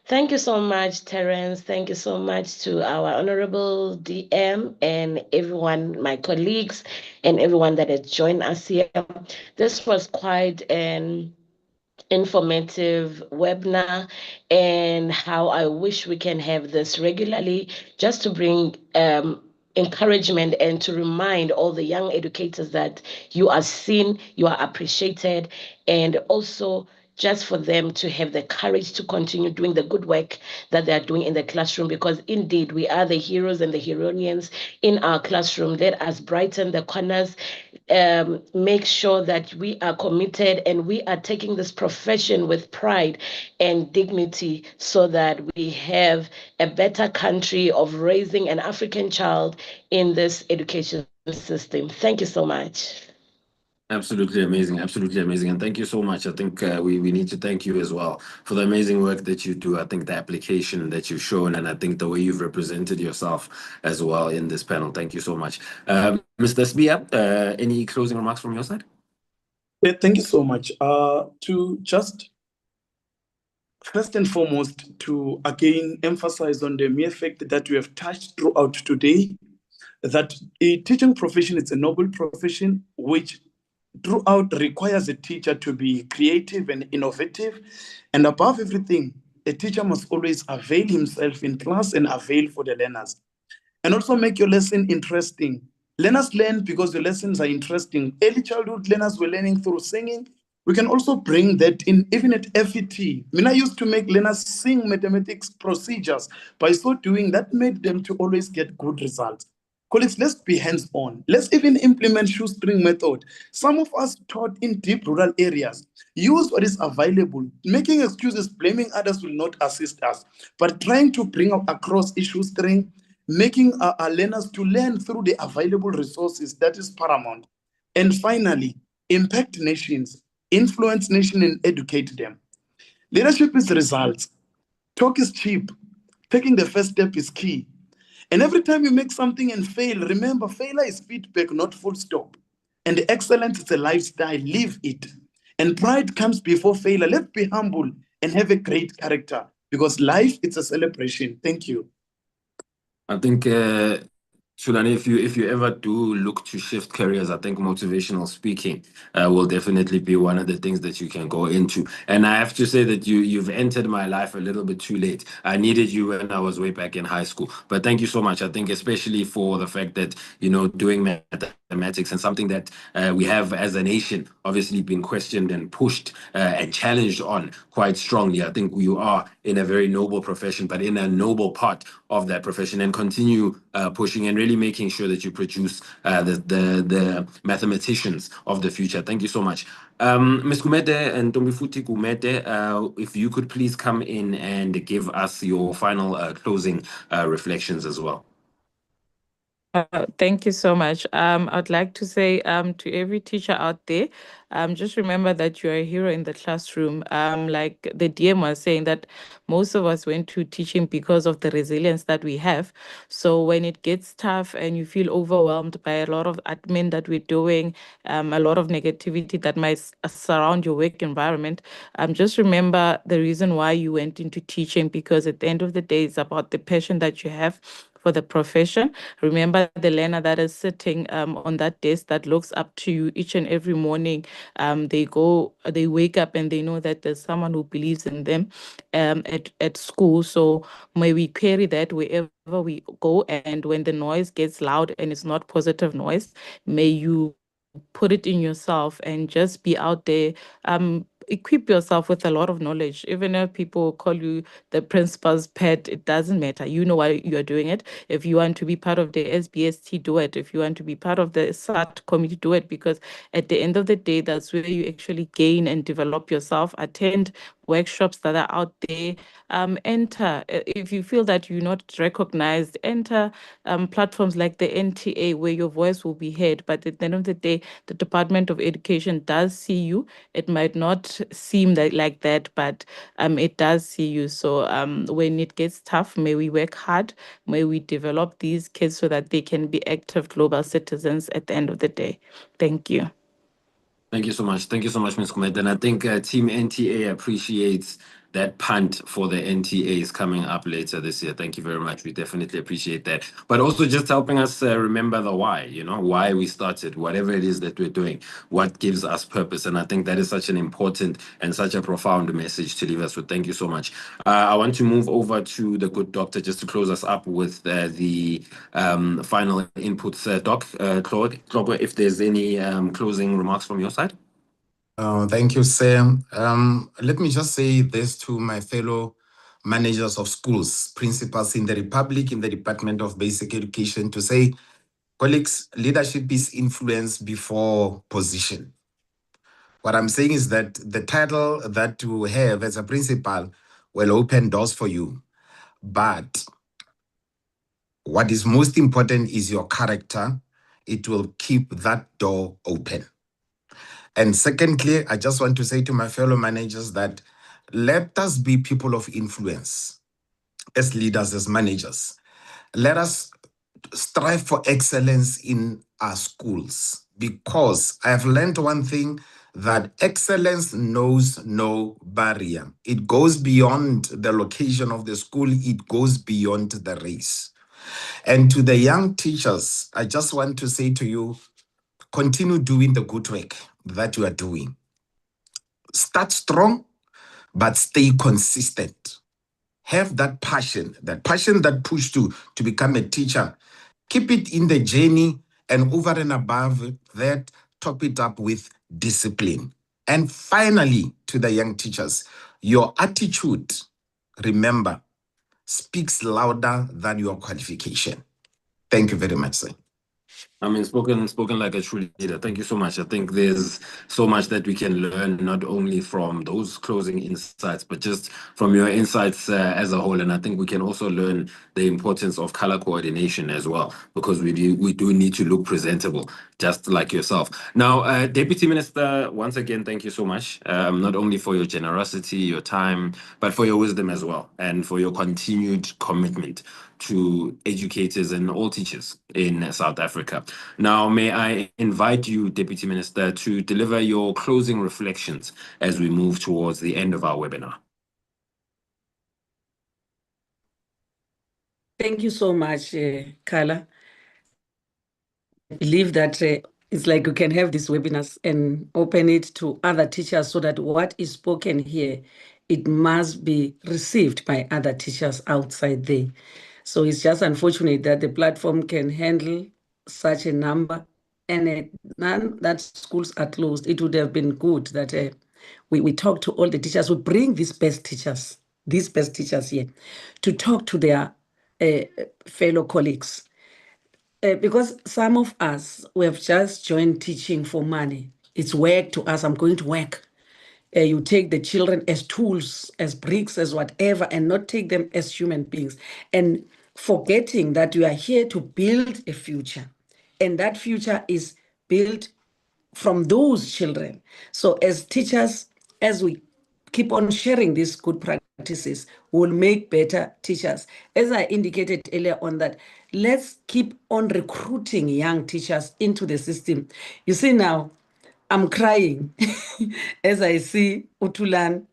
Thank you so much, Terence. Thank you so much to our Honorable DM and everyone, my colleagues, and everyone that has joined us here. This was quite an informative webinar, and how I wish we can have this regularly, just to bring encouragement and to remind all the young educators that you are seen, you are appreciated, and also just for them to have the courage to continue doing the good work that they are doing in the classroom, because indeed we are the heroes and the heroines in our classroom. Let us brighten the corners, make sure that we are committed and we are taking this profession with pride and dignity, so that we have a better country of raising an African child in this education system. Thank you so much. Absolutely amazing, absolutely amazing. And thank you so much. I think we need to thank you as well for the amazing work that you do. I think the application that you've shown, and I think the way you've represented yourself as well in this panel. Thank you so much. Mr. Sbia, any closing remarks from your side? Yeah, thank you so much. To just first and foremost, to again emphasize on the mere fact that we have touched throughout today, that a teaching profession is a noble profession which throughout requires a teacher to be creative and innovative. And above everything, a teacher must always avail himself in class and avail for the learners. And also make your lesson interesting. Learners learn because the lessons are interesting. Early childhood learners were learning through singing. We can also bring that in even at FET. Mina used to make learners sing mathematics procedures. By so doing, that made them to always get good results. Colleagues, let's be hands-on. Let's even implement shoestring method. Some of us taught in deep rural areas. Use what is available. Making excuses, blaming others will not assist us. But trying to bring across a shoestring, making our learners to learn through the available resources, that is paramount. And finally, impact nations, influence nations and educate them. Leadership is results. Talk is cheap. Taking the first step is key. And every time you make something and fail, remember, failure is feedback, not full stop. And excellence is a lifestyle, live it. And pride comes before failure. Let's be humble and have a great character, because life is a celebration. Thank you. I think, Shulani, if you ever do look to shift careers, I think motivational speaking will definitely be one of the things that you can go into. And I have to say that you've entered my life a little bit too late. I needed you when I was way back in high school. But thank you so much. I think especially for the fact that, you know, doing mathematics and something that we have as a nation obviously been questioned and pushed and challenged on quite strongly. I think you are in a very noble profession, but in a noble part of that profession, and continue pushing and really making sure that you produce the mathematicians of the future. Thank you so much. Ms. Kumete and Tombifuti Kumete, if you could please come in and give us your final closing reflections as well. Thank you so much. I'd like to say to every teacher out there, just remember that you're a hero in the classroom. Like the DM was saying, that most of us went to teaching because of the resilience that we have. So when it gets tough and you feel overwhelmed by a lot of admin that we're doing, a lot of negativity that might surround your work environment, just remember the reason why you went into teaching, because at the end of the day, it's about the passion that you have for the profession. Remember the learner that is sitting on that desk that looks up to you each and every morning. They wake up and they know that there's someone who believes in them at school. So may we carry that wherever we go. And when the noise gets loud and it's not positive noise, may you put it in yourself and just be out there. Equip yourself with a lot of knowledge. Even if people call you the principal's pet, it doesn't matter. You know why you're doing it. If you want to be part of the SBST, do it. If you want to be part of the SAT committee, do it. Because at the end of the day, that's where you actually gain and develop yourself. Attend workshops that are out there. Enter. If you feel that you're not recognized, enter platforms like the NTA, where your voice will be heard. But at the end of the day, the Department of Education does see you. It might not seem like that, but it does see you. So when it gets tough, may we work hard. May we develop these kids so that they can be active global citizens at the end of the day. Thank you. Thank you so much. Thank you so much, Ms. Kumet. And I think Team NTA appreciates that punt for the NTA is coming up later this year. Thank you very much. We definitely appreciate that. But also just helping us remember the why, why we started, whatever it is that we're doing, what gives us purpose. And I think that is such an important and such a profound message to leave us with. Thank you so much. I want to move over to the good doctor just to close us up with the final inputs. Doc, Claude, if there's any closing remarks from your side. Thank you, Sam. Let me just say this to my fellow managers of schools, principals in the Republic, in the Department of Basic Education, to say, colleagues, leadership is influence before position. What I'm saying is that the title that you have as a principal will open doors for you. But what is most important is your character. It will keep that door open. And secondly, I just want to say to my fellow managers that let us be people of influence as leaders, as managers. Let us strive for excellence in our schools, because I have learned one thing, that excellence knows no barrier. It goes beyond the location of the school. It goes beyond the race. And to the young teachers, I just want to say to you, continue doing the good work that you are doing. Start strong, but stay consistent. Have that passion that pushed you to become a teacher. Keep it in the journey, and over and above that, top it up with discipline. And finally, to the young teachers, your attitude, remember, speaks louder than your qualification. Thank you very much, sir. I mean, spoken like a true leader. Thank you so much. I think there's so much that we can learn, not only from those closing insights, but just from your insights as a whole. And I think we can also learn the importance of color coordination as well, because we do need to look presentable, just like yourself. Now, Deputy Minister, once again, thank you so much, not only for your generosity, your time, but for your wisdom as well, and for your continued commitment to educators and all teachers in South Africa. Now, may I invite you, Deputy Minister, to deliver your closing reflections as we move towards the end of our webinar. Thank you so much, Carla. I believe that it's like you can have these webinars and open it to other teachers, so that what is spoken here, it must be received by other teachers outside there. So it's just unfortunate that the platform can handle such a number, and none that schools are closed. It would have been good that we talk to all the teachers. We bring these best teachers here to talk to their fellow colleagues. Because some of us, we have just joined teaching for money. It's work to us. I'm going to work. You take the children as tools, as bricks, as whatever, and not take them as human beings. And forgetting that you are here to build a future. And that future is built from those children. So as teachers, as we keep on sharing these good practices, we'll make better teachers. As I indicated earlier on, that let's keep on recruiting young teachers into the system. You see, now I'm crying as I see Utulani.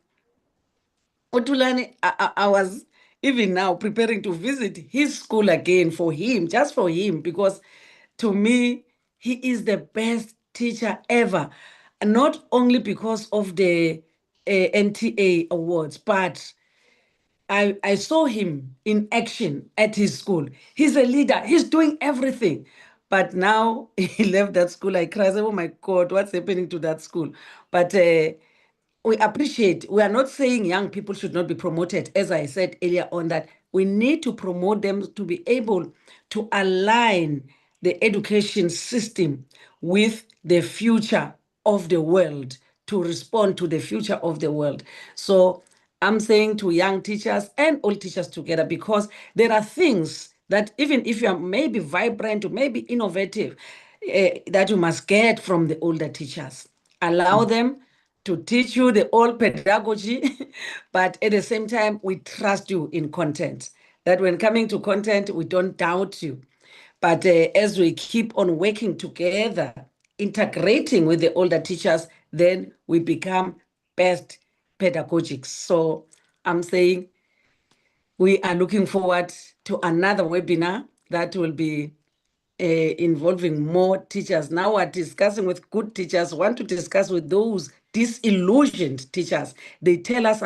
I was even now preparing to visit his school again for him, just for him, because to me, he is the best teacher ever. Not only because of the NTA awards, but I saw him in action at his school. He's a leader. He's doing everything. But now he left that school. I cried, oh my God, what's happening to that school? But we appreciate, we are not saying young people should not be promoted. As I said earlier on, that we need to promote them to be able to align the education system with the future of the world, to respond to the future of the world. So I'm saying to young teachers and all teachers together, because there are things that even if you are maybe vibrant or maybe innovative, that you must get from the older teachers. Allow them to teach you the old pedagogy, but at the same time, we trust you in content. That when coming to content, we don't doubt you. But as we keep on working together, integrating with the older teachers, then we become best pedagogics. So I'm saying we are looking forward to another webinar that will be involving more teachers. Now we're discussing with good teachers, want to discuss with those disillusioned teachers. They tell us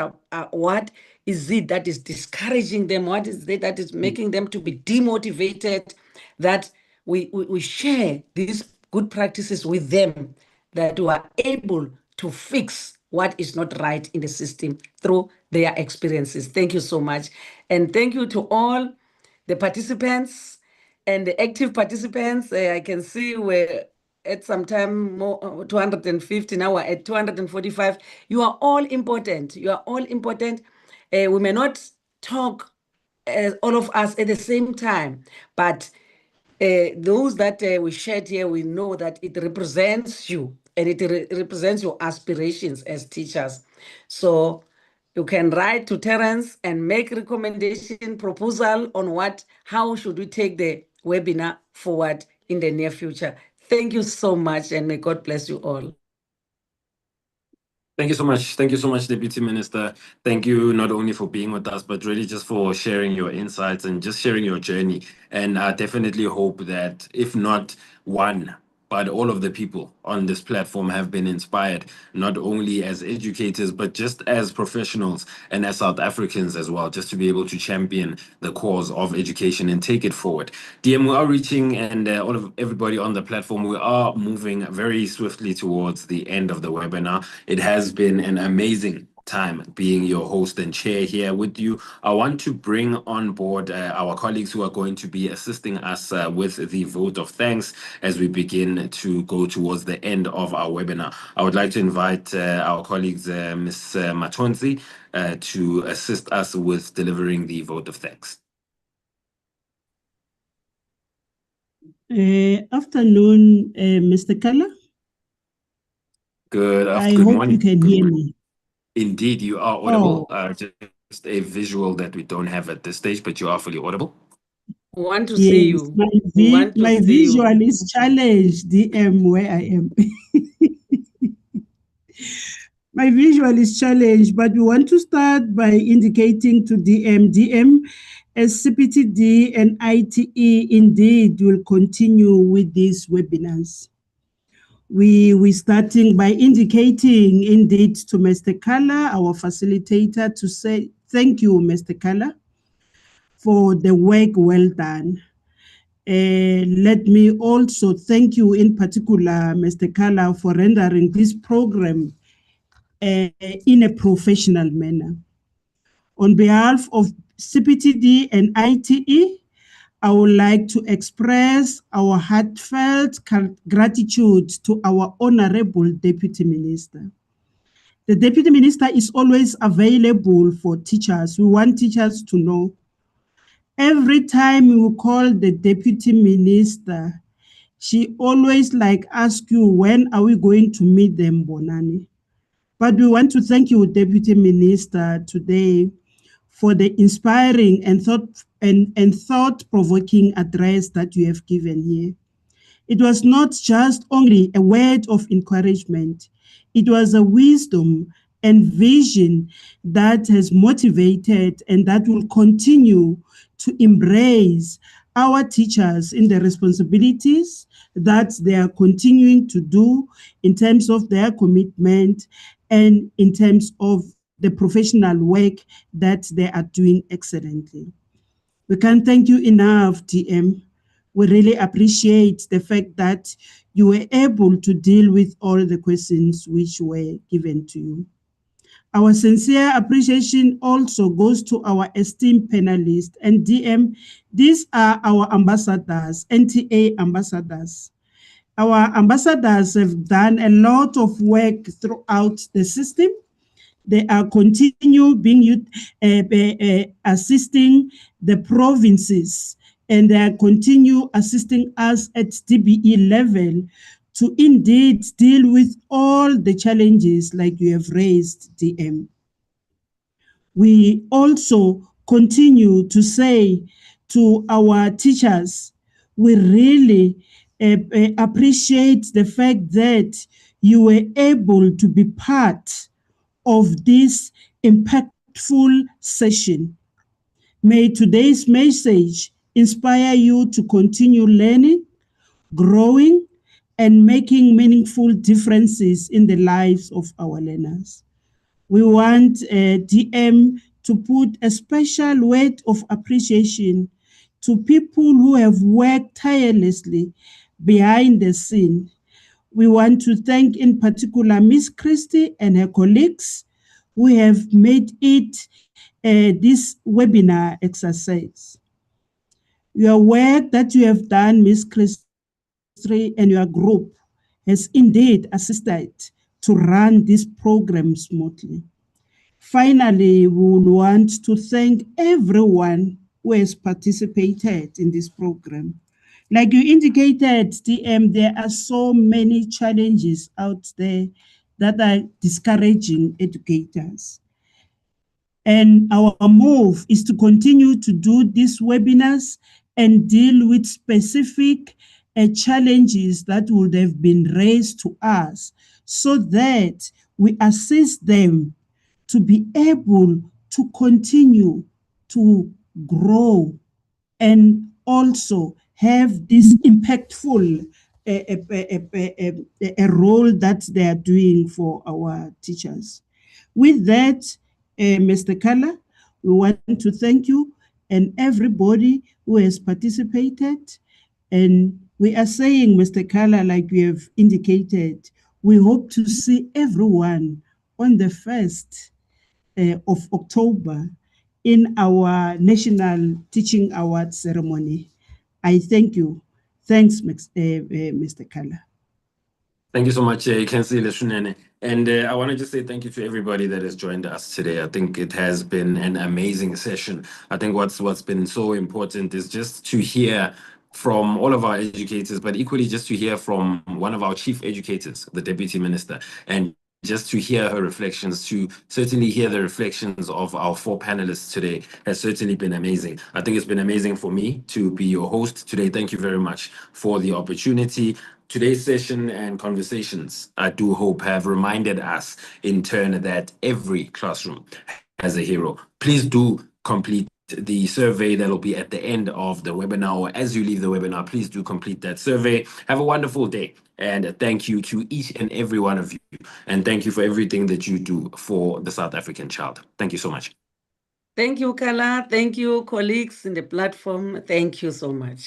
what is it that is discouraging them, what is it that is making them to be demotivated, that we share these good practices with them, that we are able to fix what is not right in the system through their experiences. Thank you so much. And thank you to all the participants and the active participants. I can see we're at some time more 250, now we're at 245. You are all important. You are all important. We may not talk all of us at the same time, but those that we shared here, we know that it represents you and it represents your aspirations as teachers. So you can write to Terence and make recommendation proposal on how should we take the webinar forward in the near future. Thank you so much, and may God bless you all. Thank you so much. Thank you so much, Deputy Minister. Thank you not only for being with us, but really just for sharing your insights and just sharing your journey. And I definitely hope that if not one, but all of the people on this platform have been inspired, not only as educators, but just as professionals and as South Africans as well, just to be able to champion the cause of education and take it forward. DM, we are reaching, and all of everybody on the platform, we are moving very swiftly towards the end of the webinar. It has been an amazing time being your host and chair here with you. I want to bring on board our colleagues who are going to be assisting us with the vote of thanks as we begin to go towards the end of our webinar. I would like to invite our colleagues, Ms. Matonzi, to assist us with delivering the vote of thanks. Afternoon, Mr. Kala. Good I good hope morning. you can Good hear morning. me. Indeed, you are audible. Just a visual that we don't have at this stage, but you are fully audible. We want to see Yes, you. my visual is challenged, DM, where I am. My visual is challenged, but we want to start by indicating to DM, as CPTD and ITE indeed will continue with these webinars. We're starting by indicating indeed to Mr. Kala, our facilitator, to say thank you, Mr. Kala, for the work well done. Let me also thank you in particular, Mr. Kala, for rendering this program in a professional manner. On behalf of CPTD and ITE, I would like to express our heartfelt gratitude to our Honorable Deputy Minister. The Deputy Minister is always available for teachers. We want teachers to know. Every time we call the Deputy Minister, she always ask you, when are we going to meet them, Bonani? But we want to thank you, Deputy Minister, today for the inspiring and thought-provoking address that you have given here. It was not just only a word of encouragement. It was a wisdom and vision that has motivated and that will continue to embrace our teachers in the responsibilities that they are continuing to do in terms of their commitment and in terms of the professional work that they are doing excellently. We can't thank you enough, DM. We really appreciate the fact that you were able to deal with all the questions which were given to you. Our sincere appreciation also goes to our esteemed panelists and DM. These are our ambassadors, NTA ambassadors. Our ambassadors have done a lot of work throughout the system. They are continue being assisting the provinces, and they are continue assisting us at DBE level to indeed deal with all the challenges like you have raised, DM. We also continue to say to our teachers, we really appreciate the fact that you were able to be part of this impactful impactful session. May today's message inspire you to continue learning, growing, and making meaningful differences in the lives of our learners. We want DM to put a special word of appreciation to people who have worked tirelessly behind the scene. We want to thank in particular Miss Christie and her colleagues who have made it this webinar exercise. Your work that you have done, Miss Christie, and your group has indeed assisted to run this program smoothly. Finally, we would want to thank everyone who has participated in this program. Like you indicated, DM, there are so many challenges out there that are discouraging educators. And our move is to continue to do these webinars and deal with specific challenges that would have been raised to us so that we assist them to be able to continue to grow and also have this impactful a role that they are doing for our teachers. With that, Mr. Kala, we want to thank you and everybody who has participated. And we are saying, Mr. Kala, like we have indicated, we hope to see everyone on the 1st of October in our National Teaching Award ceremony. I thank you. Thanks, Mr. Kala. Thank you so much, Councillor Shunene. And I want to just say thank you to everybody that has joined us today. I think it has been an amazing session. I think what's been so important is just to hear from all of our educators, but equally just to hear from one of our chief educators, the Deputy Minister, and just to hear her reflections, to certainly hear the reflections of our 4 panelists today has certainly been amazing. I think it's been amazing for me to be your host today. Thank you very much for the opportunity. Today's session and conversations, I do hope, have reminded us in turn that every classroom has a hero. Please do complete the survey that'll be at the end of the webinar, or as you leave the webinar, please do complete that survey. Have a wonderful day, and thank you to each and every one of you, and thank you for everything that you do for the South African child. Thank you so much. Thank you, Kala. Thank you, colleagues in the platform. Thank you so much.